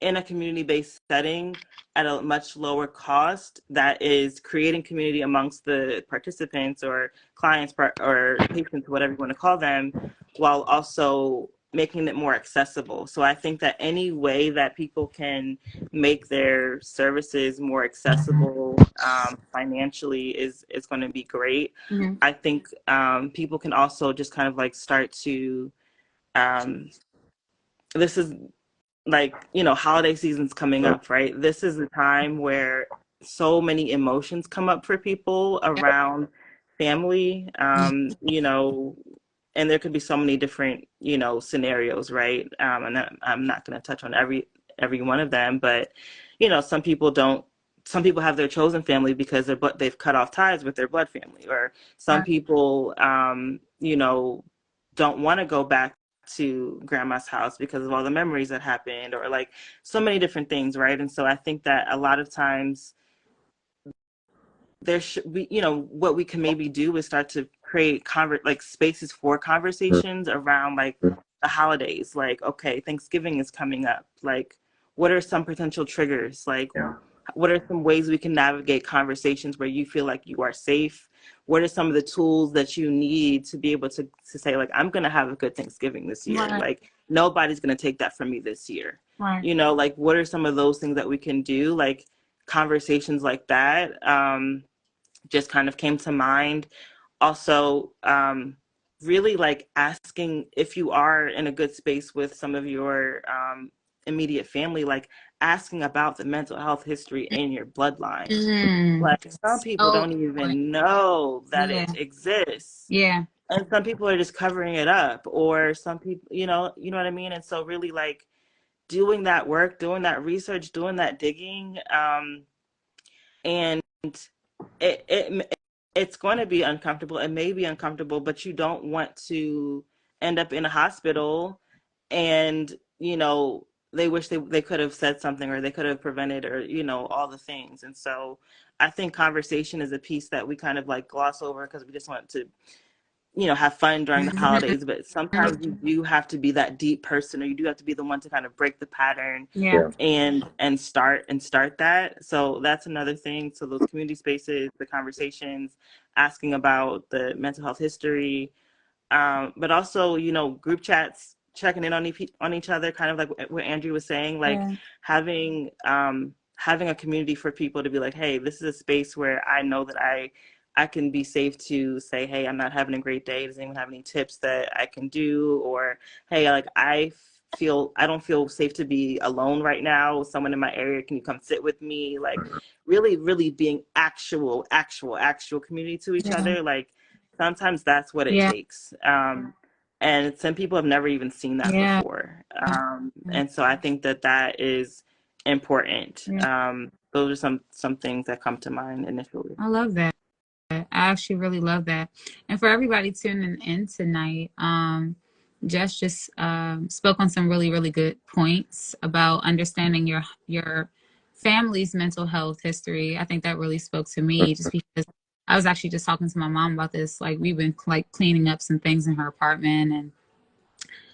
in a community-based setting at a much lower cost that is creating community amongst the participants or clients or patients, whatever you want to call them, while also making it more accessible. So I think that any way that people can make their services more accessible financially is going to be great. Mm-hmm. I think people can also just kind of like start to um, this is like, holiday season's coming up, right? This is a time where so many emotions come up for people around family, and there could be so many different, scenarios, right? And I'm not going to touch on every one of them, but, some people don't. Some people have their chosen family because they've cut off ties with their blood family, or some Right. people, don't want to go back to grandma's house because of all the memories that happened, or like so many different things, right? And so I think that a lot of times there should be, what we can maybe do is start to create like spaces for conversations around like the holidays. Like, okay, Thanksgiving is coming up. Like, what are some potential triggers? Like, what are some ways we can navigate conversations where you feel like you are safe? What are some of the tools that you need to be able to say, like, I'm going to have a good Thanksgiving this year. Right. Like, nobody's going to take that from me this year. Right. Like, what are some of those things that we can do? Like, conversations like that just kind of came to mind. Also, really like asking if you are in a good space with some of your immediate family, like asking about the mental health history in your bloodline. Mm. Like some people So don't important. even know that Yeah. it exists. Yeah. And some people are just covering it up, or some people, you know what I mean? And so really like doing that work, doing that research, doing that digging, and it's going to be uncomfortable. It may be uncomfortable, but you don't want to end up in a hospital and, they wish they could have said something, or they could have prevented, or, all the things. And so I think conversation is a piece that we kind of like gloss over because we just want to, have fun during the Mm-hmm. holidays. But sometimes you do have to be that deep person, or you do have to be the one to kind of break the pattern Yeah. and start that. So that's another thing. So those community spaces, the conversations, asking about the mental health history, but also, group chats, checking in on each other, kind of like what Andrew was saying, like Yeah. having a community for people to be like, hey, this is a space where I know that I can be safe to say, hey, I'm not having a great day. Does anyone have any tips that I can do? Or, hey, like I don't feel safe to be alone right now. Someone in my area, can you come sit with me? Like really, really being actual community to each Yeah. other. Like sometimes that's what it Yeah. takes. And some people have never even seen that Yeah. before. And so I think that that is important. Yeah. Those are some things that come to mind initially. I love that. I actually really love that. And for everybody tuning in tonight, Jess just spoke on some really, really good points about understanding your family's mental health history. I think that really spoke to me just because I was actually just talking to my mom about this. Like we've been like cleaning up some things in her apartment, and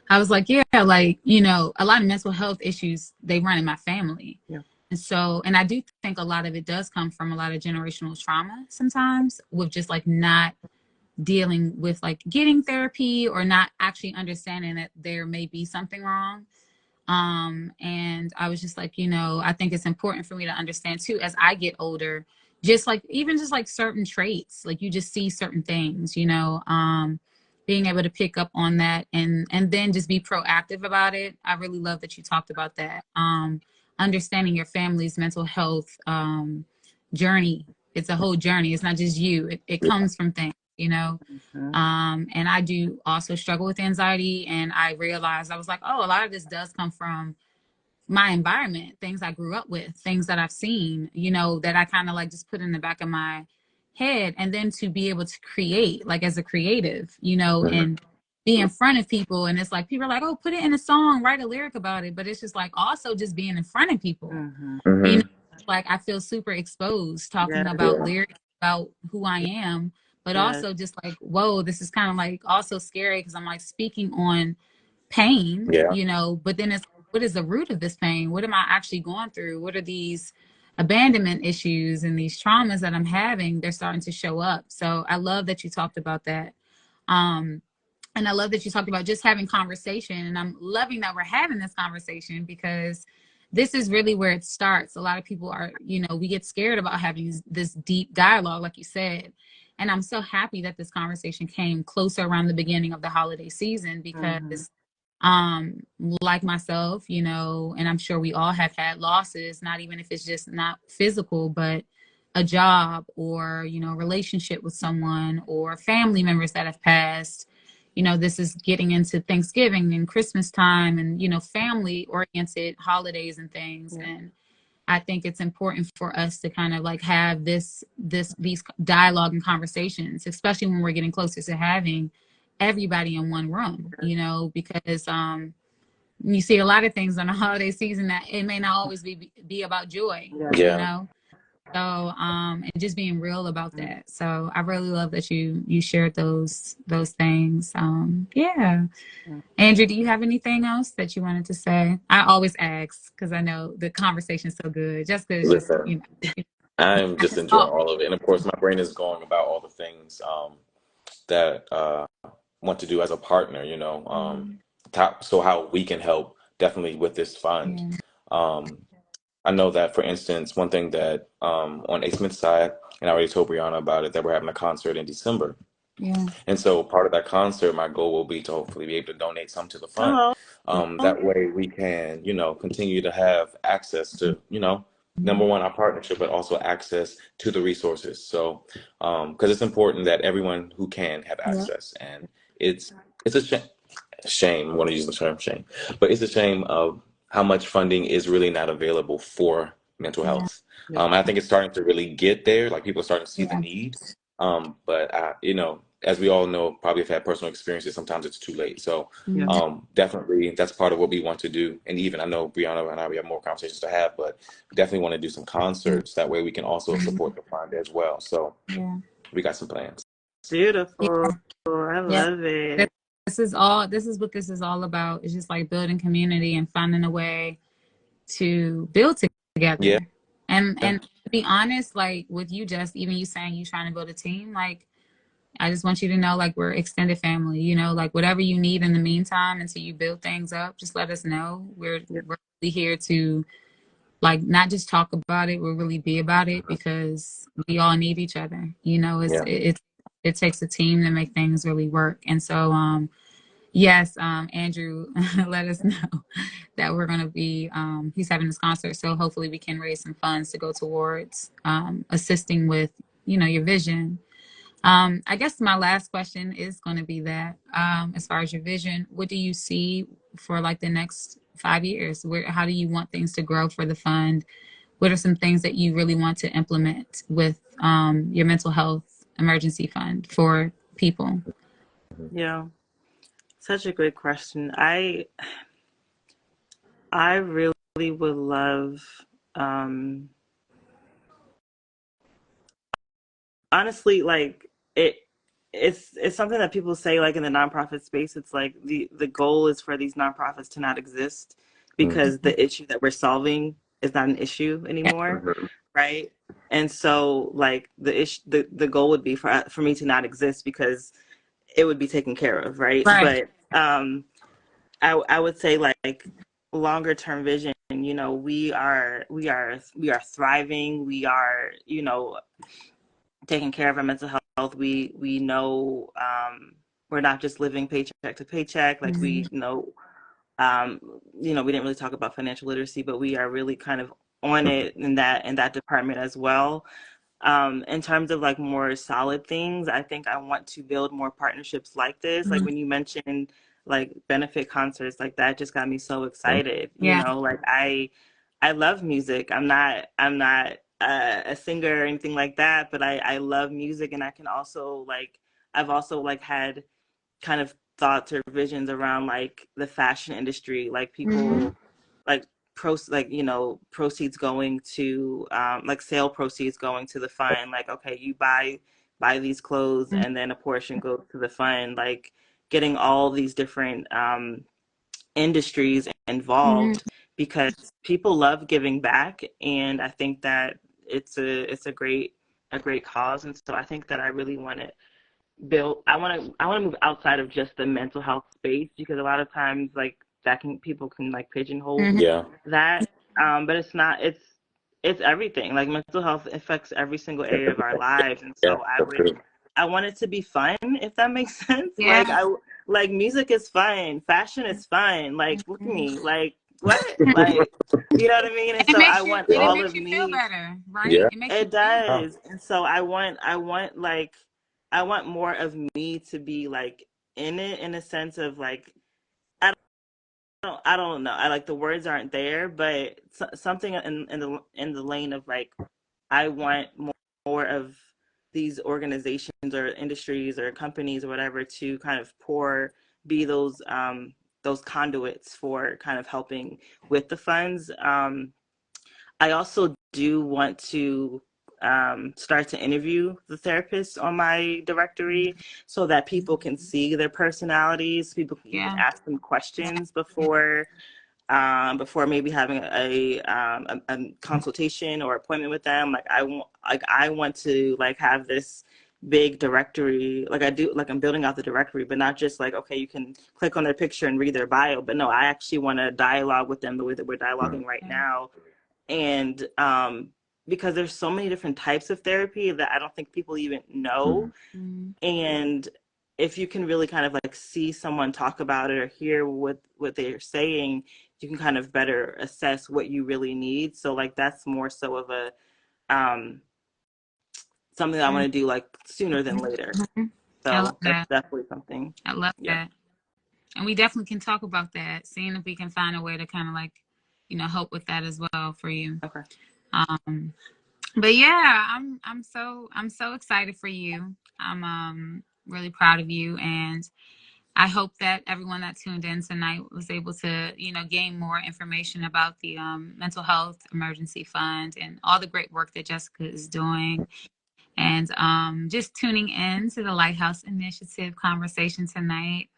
I was like, yeah, like, you know, a lot of mental health issues, they run in my family. Yeah. And so, and I do think a lot of it does come from a lot of generational trauma sometimes with just like not dealing with like getting therapy or not actually understanding that there may be something wrong. And I was just like, you know, I think it's important for me to understand too, as I get older, just like, even just like certain traits, like you just see certain things, you know, being able to pick up on that and then just be proactive about it. I really love that you talked about that. Understanding your family's mental health journey. It's a whole journey. It's not just you. It comes from things, you know. And I do also struggle with anxiety, and I realized I was like, oh, a lot of this does come from my environment, things I grew up with, things that I've seen, you know, that I kind of like just put in the back of my head. And then to be able to create, like as a creative, you know, and be in front of people. And it's like, people are like, oh, put it in a song, write a lyric about it. But it's just like also just being in front of people, you know, like I feel super exposed talking about lyrics, about who I am, but also just like, whoa, this is kind of like also scary because I'm like speaking on pain, you know, but then it's what is the root of this pain? What am I actually going through? What are these abandonment issues and these traumas that I'm having? They're starting to show up. So I love that you talked about that. And I love that you talked about just having conversation. And I'm loving that we're having this conversation because this is really where it starts. A lot of people are, you know, we get scared about having this deep dialogue, like you said. And I'm so happy that this conversation came closer around the beginning of the holiday season because like myself, you know, and I'm sure we all have had losses, not even if it's just not physical, but a job or, you know, relationship with someone or family members that have passed. You know, this is getting into Thanksgiving and Christmas time and, you know, family oriented holidays and things. And I think it's important for us to kind of like have these dialogue and conversations, especially when we're getting closer to having everybody in one room, you know, because you see a lot of things on the holiday season that it may not always be about joy, you know. So and just being real about that. So I really love that you shared those things. Yeah. Andrew, do you have anything else that you wanted to say? I always ask because I know the conversation's so good. Jessica is just, you know, I'm just enjoying all of it. And of course, my brain is going about all the things that want to do as a partner, you know, so how we can help definitely with this fund. I know that, for instance, one thing that on A. Smith's side, and I already told Brianna about it, that we're having a concert in December. And so part of that concert, my goal will be to hopefully be able to donate some to the fund. That way we can, you know, continue to have access to, you know, number one, our partnership, but also access to the resources. So, because it's important that everyone who can have access, and it's a shame. I want to use the term shame, but it's a shame of how much funding is really not available for mental health. I think it's starting to really get there. Like people are starting to see the need. But you know, as we all know, probably have had personal experiences, sometimes it's too late. So definitely that's part of what we want to do. And even I know Brianna and I, we have more conversations to have, but we definitely want to do some concerts. That way we can also support the fund as well. So we got some plans. Beautiful. I love it. This is what this is all about. It's just like building community and finding a way to build together. And to be honest, like with you, just even you saying you trying to build a team, like I just want you to know, like we're extended family, you know, like whatever you need in the meantime until you build things up, just let us know. We're really here to like not just talk about it, we'll really be about it because we all need each other. You know, it takes a team to make things really work. And so yes, Andrew let us know that we're going to be, he's having this concert. So hopefully we can raise some funds to go towards assisting with, you know, your vision. I guess my last question is going to be that, as far as your vision, what do you see for like the next 5 years? How do you want things to grow for the fund? What are some things that you really want to implement with your mental health emergency fund for people? Yeah, such a great question. I really would love, um, honestly, like it. It's something that people say like in the nonprofit space. It's like the goal is for these nonprofits to not exist Mm-hmm. because the issue that we're solving is not an issue Yeah. anymore, right? And so like the goal would be for me to not exist because it would be taken care of, right? Right. But I would say like longer term vision, you know, we are thriving, we are, you know, taking care of our mental health. We know we're not just living paycheck to paycheck, like Mhm. we know you know, we didn't really talk about financial literacy, but we are really kind of on it in that department as well. In terms of like more solid things, I think I want to build more partnerships like this. Like Mhm. when you mentioned like benefit concerts, like that just got me so excited. You Yeah. know, like I love music. I'm not a singer or anything like that, but I love music, and I can also like I've also like had kind of thoughts or visions around like the fashion industry, like Mhm. people like like you know proceeds going to like sale proceeds going to the fund, like okay you buy these clothes and then a portion goes to the fund, like getting all these different industries Mhm. involved because people love giving back, and I think that it's a great cause. And so I think that I really want to build I want to move outside of just the mental health space, because a lot of times like that can people can like pigeonhole Mhm. Yeah. that, but it's not, it's everything. Like mental health affects every single area of our lives, and Yeah. so That's true. I want it to be fun, if that makes sense. Yeah. Like music is fun, fashion is fun, like look at Mhm. me, like what, like you know what I mean. And It so I makes you want and it Yeah. all makes of you feel me. better, right? Yeah. It makes you It feel better. Oh, does. And so I want like I want more of me to be like in it, in a sense of like I I don't know. I like the words aren't there, but something in the lane of like I want more of these organizations or industries or companies or whatever to kind of be those conduits for kind of helping with the funds. I also do want to start to interview the therapists on my directory so that people can see their personalities. People can even Yeah. ask them questions before maybe having a consultation or appointment with them. Like I want to like have this big directory, like I do, like I'm building out the directory, but not just like okay you can click on their picture and read their bio, but no, I actually want to dialogue with them the way that we're mm, dialoguing right Yeah. now. And because there's so many different types of therapy that I don't think people even know. mm, Mhm. And if you can really kind of like see someone talk about it or hear what they're saying, you can kind of better assess what you really need. So like that's more so of a um something that I want to do like sooner than later. Mhm. I love So that's that. definitely something. I love Yeah. that. And we definitely can talk about that, seeing if we can find a way to kind of like, help with that as well for you. Okay. Um, but yeah, I'm so excited for you. I'm really proud of you, and I hope that everyone that tuned in tonight was able to, gain more information about the mental health emergency fund and all the great work that Jessica is doing. And just tuning in to the Lighthouse Initiative conversation tonight.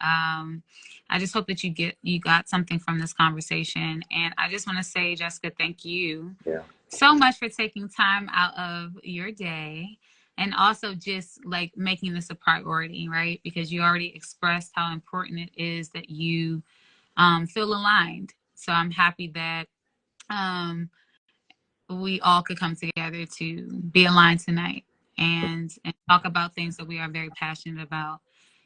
I just hope that you got something from this conversation. And I just want to say, Jessica, thank you yeah. so much for taking time out of your day and also just like making this a priority, right? Because you already expressed how important it is that you feel aligned. So I'm happy that um, we all could come together to be aligned tonight and talk about things that we are very passionate about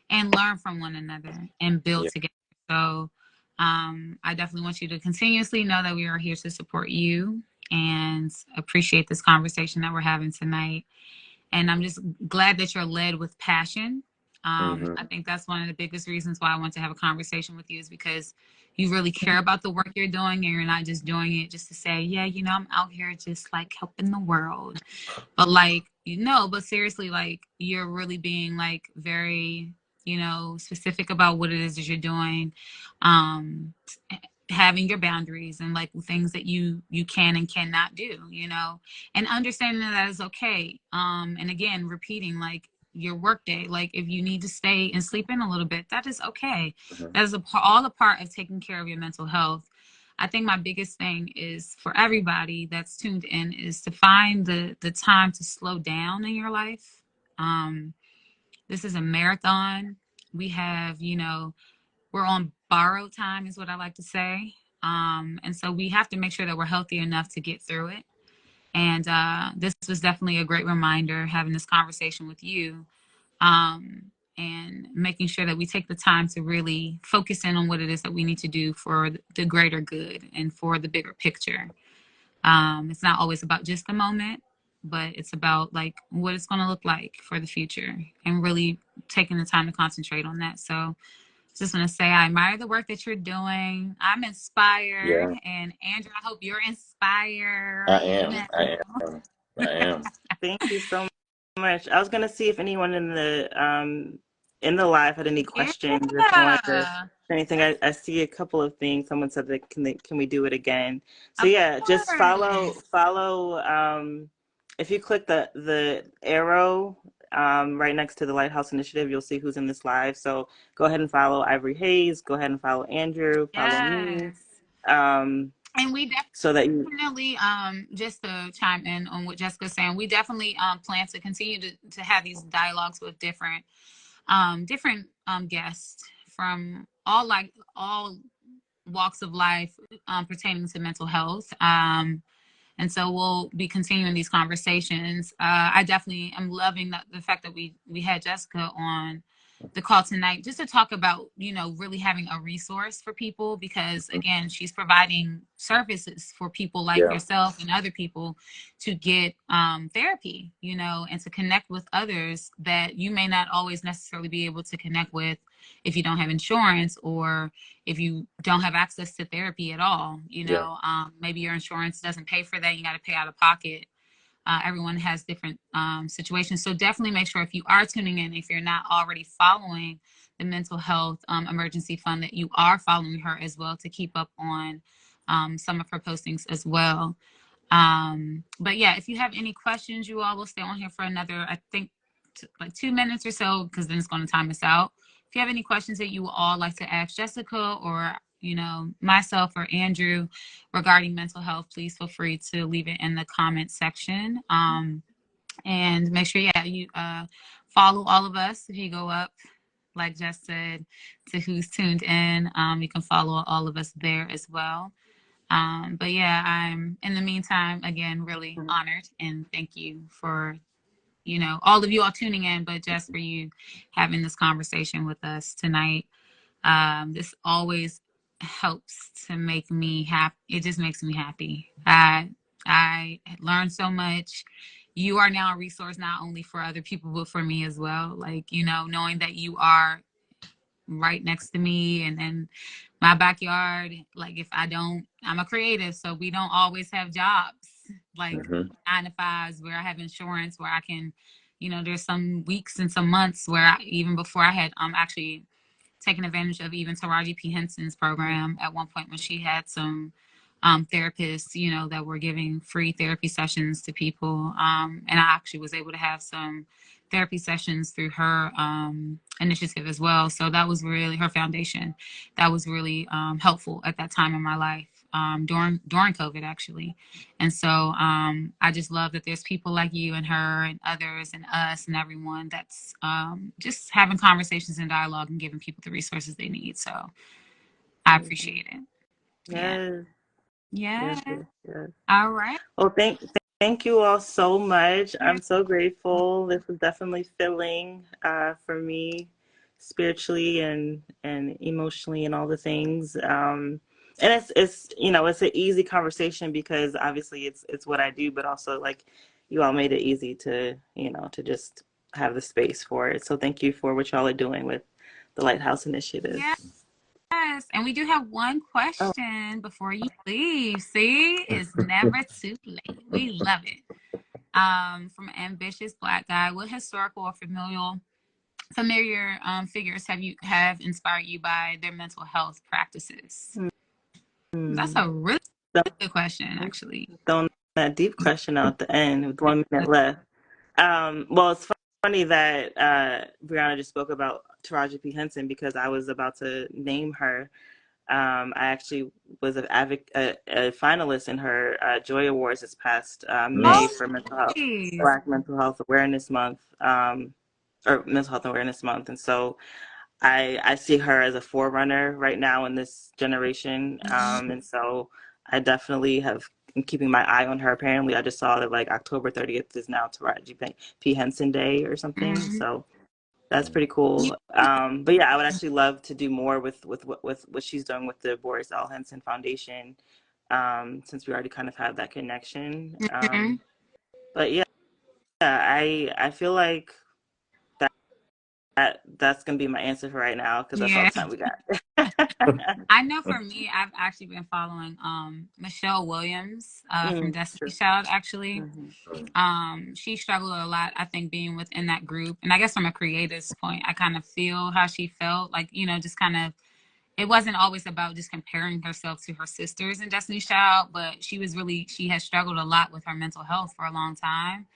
and learn from one another and build Yeah. together. So I definitely want you to continuously know that we are here to support you and appreciate this conversation that we're having tonight. And I'm just glad that you're led with passion. Hmm. I think that's one of the biggest reasons why I want to have a conversation with you, is because you really care about the work you're doing, and you're not just doing it just to say, yeah, I'm out here just like helping the world. But like, but seriously, like you're really being like very, specific about what it is that you're doing. Um, Having your boundaries and like things that you can and cannot do, and understanding that is okay. And again, repeating like your work day, like if you need to stay and sleep in a little bit, that is okay. Hmm. That is all a part of taking care of your mental health. I think my biggest thing is for everybody that's tuned in is to find the time to slow down in your life. um this is a marathon. We have, we're on borrowed time, is what I like to say. And so we have to make sure that we're healthy enough to get through it. And this was definitely a great reminder having this conversation with you, and making sure that we take the time to really focus in on what it is that we need to do for the greater good and for the bigger picture. It's not always about just the moment, but it's about like what it's going to look like for the future, and really taking the time to concentrate on that. So just want to say I admire the work that you're doing. I'm inspired. Yeah, And Andrew, I hope you're inspired. I am. I am. I am. Thank you so much. I was gonna see if anyone in the live had any questions, if they wanted to Yeah. anything. I see a couple of things. Someone said that can we do it again? So Of yeah, just course. follow if you click the arrow right next to the Lighthouse Initiative, you'll see who's in this live. So go ahead and follow Ivory Haze, go ahead and follow Andrew, follow me. Yes. Um And we so that you definitely, just to chime in on what Jessica's saying, we definitely plan to continue to have these dialogues with different guests from all walks of life, pertaining to mental health. And so we'll be continuing these conversations. I definitely am loving the fact that we had Jessica on the call tonight, just to talk about, really having a resource for people, because again, she's providing services for people like Yeah. yourself and other people to get therapy, and to connect with others that you may not always necessarily be able to connect with if you don't have insurance, or if you don't have access to therapy at all. Yeah. Maybe your insurance doesn't pay for that, you got to pay out of pocket. Everyone has different situations. So definitely make sure, if you are tuning in, if you're not already following the mental health emergency fund, that you are following her as well, to keep up on some of her postings as well. But yeah, if you have any questions, you all will stay on here for another, I think, like 2 minutes or so, because then it's going to time us out. If you have any questions that you would all like to ask Jessica, or myself or Andrew, regarding mental health, please feel free to leave it in the comment section. And make sure, yeah, you follow all of us. If you go up, like Jess said, to who's tuned in, you can follow all of us there as well. But yeah, I'm, in the meantime, again, really honored, and thank you for, all of you all tuning in, but just for you having this conversation with us tonight. This always helps to make me happy. It just makes me happy. I learned so much. You are now a resource, not only for other people, but for me as well. Like, knowing that you are right next to me, and then my backyard. Like, if I don't, I'm a creative, so we don't always have jobs like Hmm. 9 to 5s where I have insurance, where I can, there's some weeks and some months where even before I had actually taken advantage of even Taraji P. Henson's program at one point, when she had some therapists, that were giving free therapy sessions to people. And I actually was able to have some therapy sessions through her initiative as well. So that was really her foundation. That was really helpful at that time in my life, during COVID, actually. And so I just love that there's people like you and her and others and us and everyone that's just having conversations and dialogue and giving people the resources they need. So I appreciate it. Yeah. yes, Yeah. yes. All right. Well, thank you all so much. I'm so grateful. This was definitely filling for me, spiritually and emotionally and all the things. And it's it's an easy conversation, because obviously it's what I do, but also like you all made it easy to, to just have the space for it. So thank you for what y'all are doing with the Lighthouse Initiative. Yes, and we do have one Oh, question before you leave. See, it's never too late. We love it. From an ambitious Black guy, what historical or familiar figures have inspired you by their mental health practices? That's a really good question, actually. throwing that deep question out at the end with 1 minute left. Well, it's funny that Brianna just spoke about Taraji P. Henson because I was about to name her. I actually was a finalist in her Joy Awards this past May Oh, for Mental Health, nice. Black Mental Health Awareness Month, or Mental Health Awareness Month, and so I see her as a forerunner right now in this generation, and so I definitely am keeping my eye on her. Apparently, I just saw that like October 30th is now Taraji P. Henson Day or something, so that's pretty cool. But yeah, I would actually love to do more with what she's doing with the Boris L. Henson Foundation, since we already kind of have that connection. But yeah, I feel like that's gonna be my answer for right now because that's all Yeah. the time we got. I know for me, I've actually been following Michelle Williams from Destiny True. Child, actually. Mm-hmm. She struggled a lot, I think, being within that group. And I guess from a creator's point, I kind of feel how she felt. Like, just kind of, it wasn't always about just comparing herself to her sisters in Destiny's Child, but she has struggled a lot with her mental health for a long time.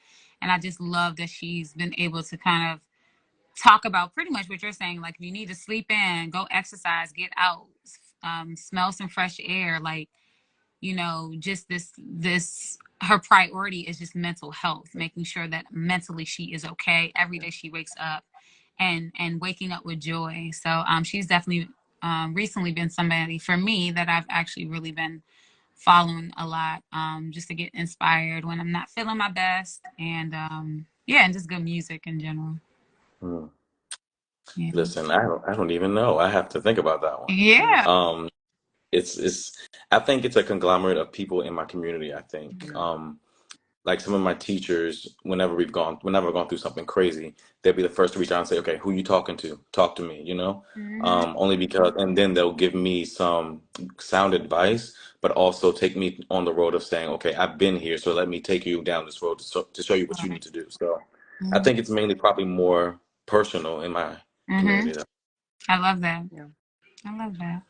And I just love that she's been able to kind of talk about pretty much what you're saying. Like, if you need to sleep in, go exercise, get out, smell some fresh air. Like, just this her priority is just mental health, making sure that mentally she is okay every day she wakes up and waking up with joy. So she's definitely recently been somebody for me that I've actually really been following a lot, just to get inspired when I'm not feeling my best, and and just good music in general. Hmm. Yeah. Listen, I don't even know. I have to think about that one. Yeah. Um, it's I think it's a conglomerate of people in my community, I think. Like some of my teachers, whenever I've gone through something crazy, they'll be the first to reach out and say, "Okay, who you talking to? Talk to me," you know? Mm-hmm. Only because, and then they'll give me some sound advice, but also take me on the road of saying, "Okay, I've been here, so let me take you down this road to show you what you need to do." So I think it's mainly probably more personal in my Mm-hmm. community, though. I love that. Yeah. I love that.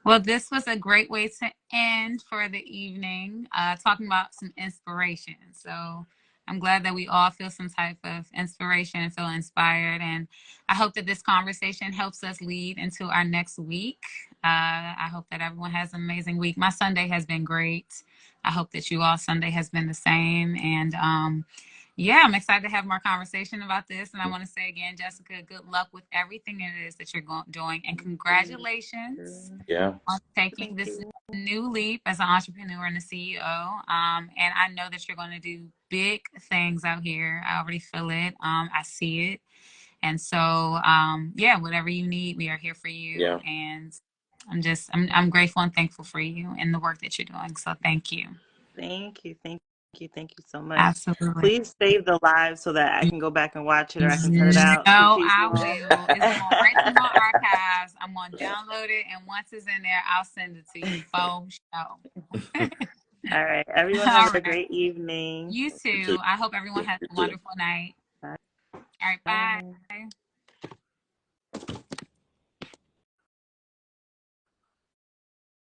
Well, this was a great way to end for the evening, talking about some inspiration. So I'm glad that we all feel some type of inspiration and feel inspired. And I hope that this conversation helps us lead into our next week. I hope that everyone has an amazing week. My Sunday has been great. I hope that you all Sunday has been the same. And I'm excited to have more conversation about this. And I want to say again, Jessica, good luck with everything it is that you're doing. And congratulations Yeah. on taking Thank this you. new leap as an entrepreneur and a CEO. And I know that you're going to do big things out here. I already feel it. I see it. And so, whatever you need, we are here for you. Yeah. And I'm grateful and thankful for you and the work that you're doing. So thank you. Thank you. Thank you. Thank you so much. Absolutely. Please save the live so that I can go back and watch it, or I can cut it out. No, Please I do that. will. It's going right to my archives. I'm going to download it. And once it's in there, I'll send it to you for sure. All right. Everyone have All a right. great evening. You You too. too. I hope everyone You has a too. wonderful night. Bye. All right. Bye. Bye.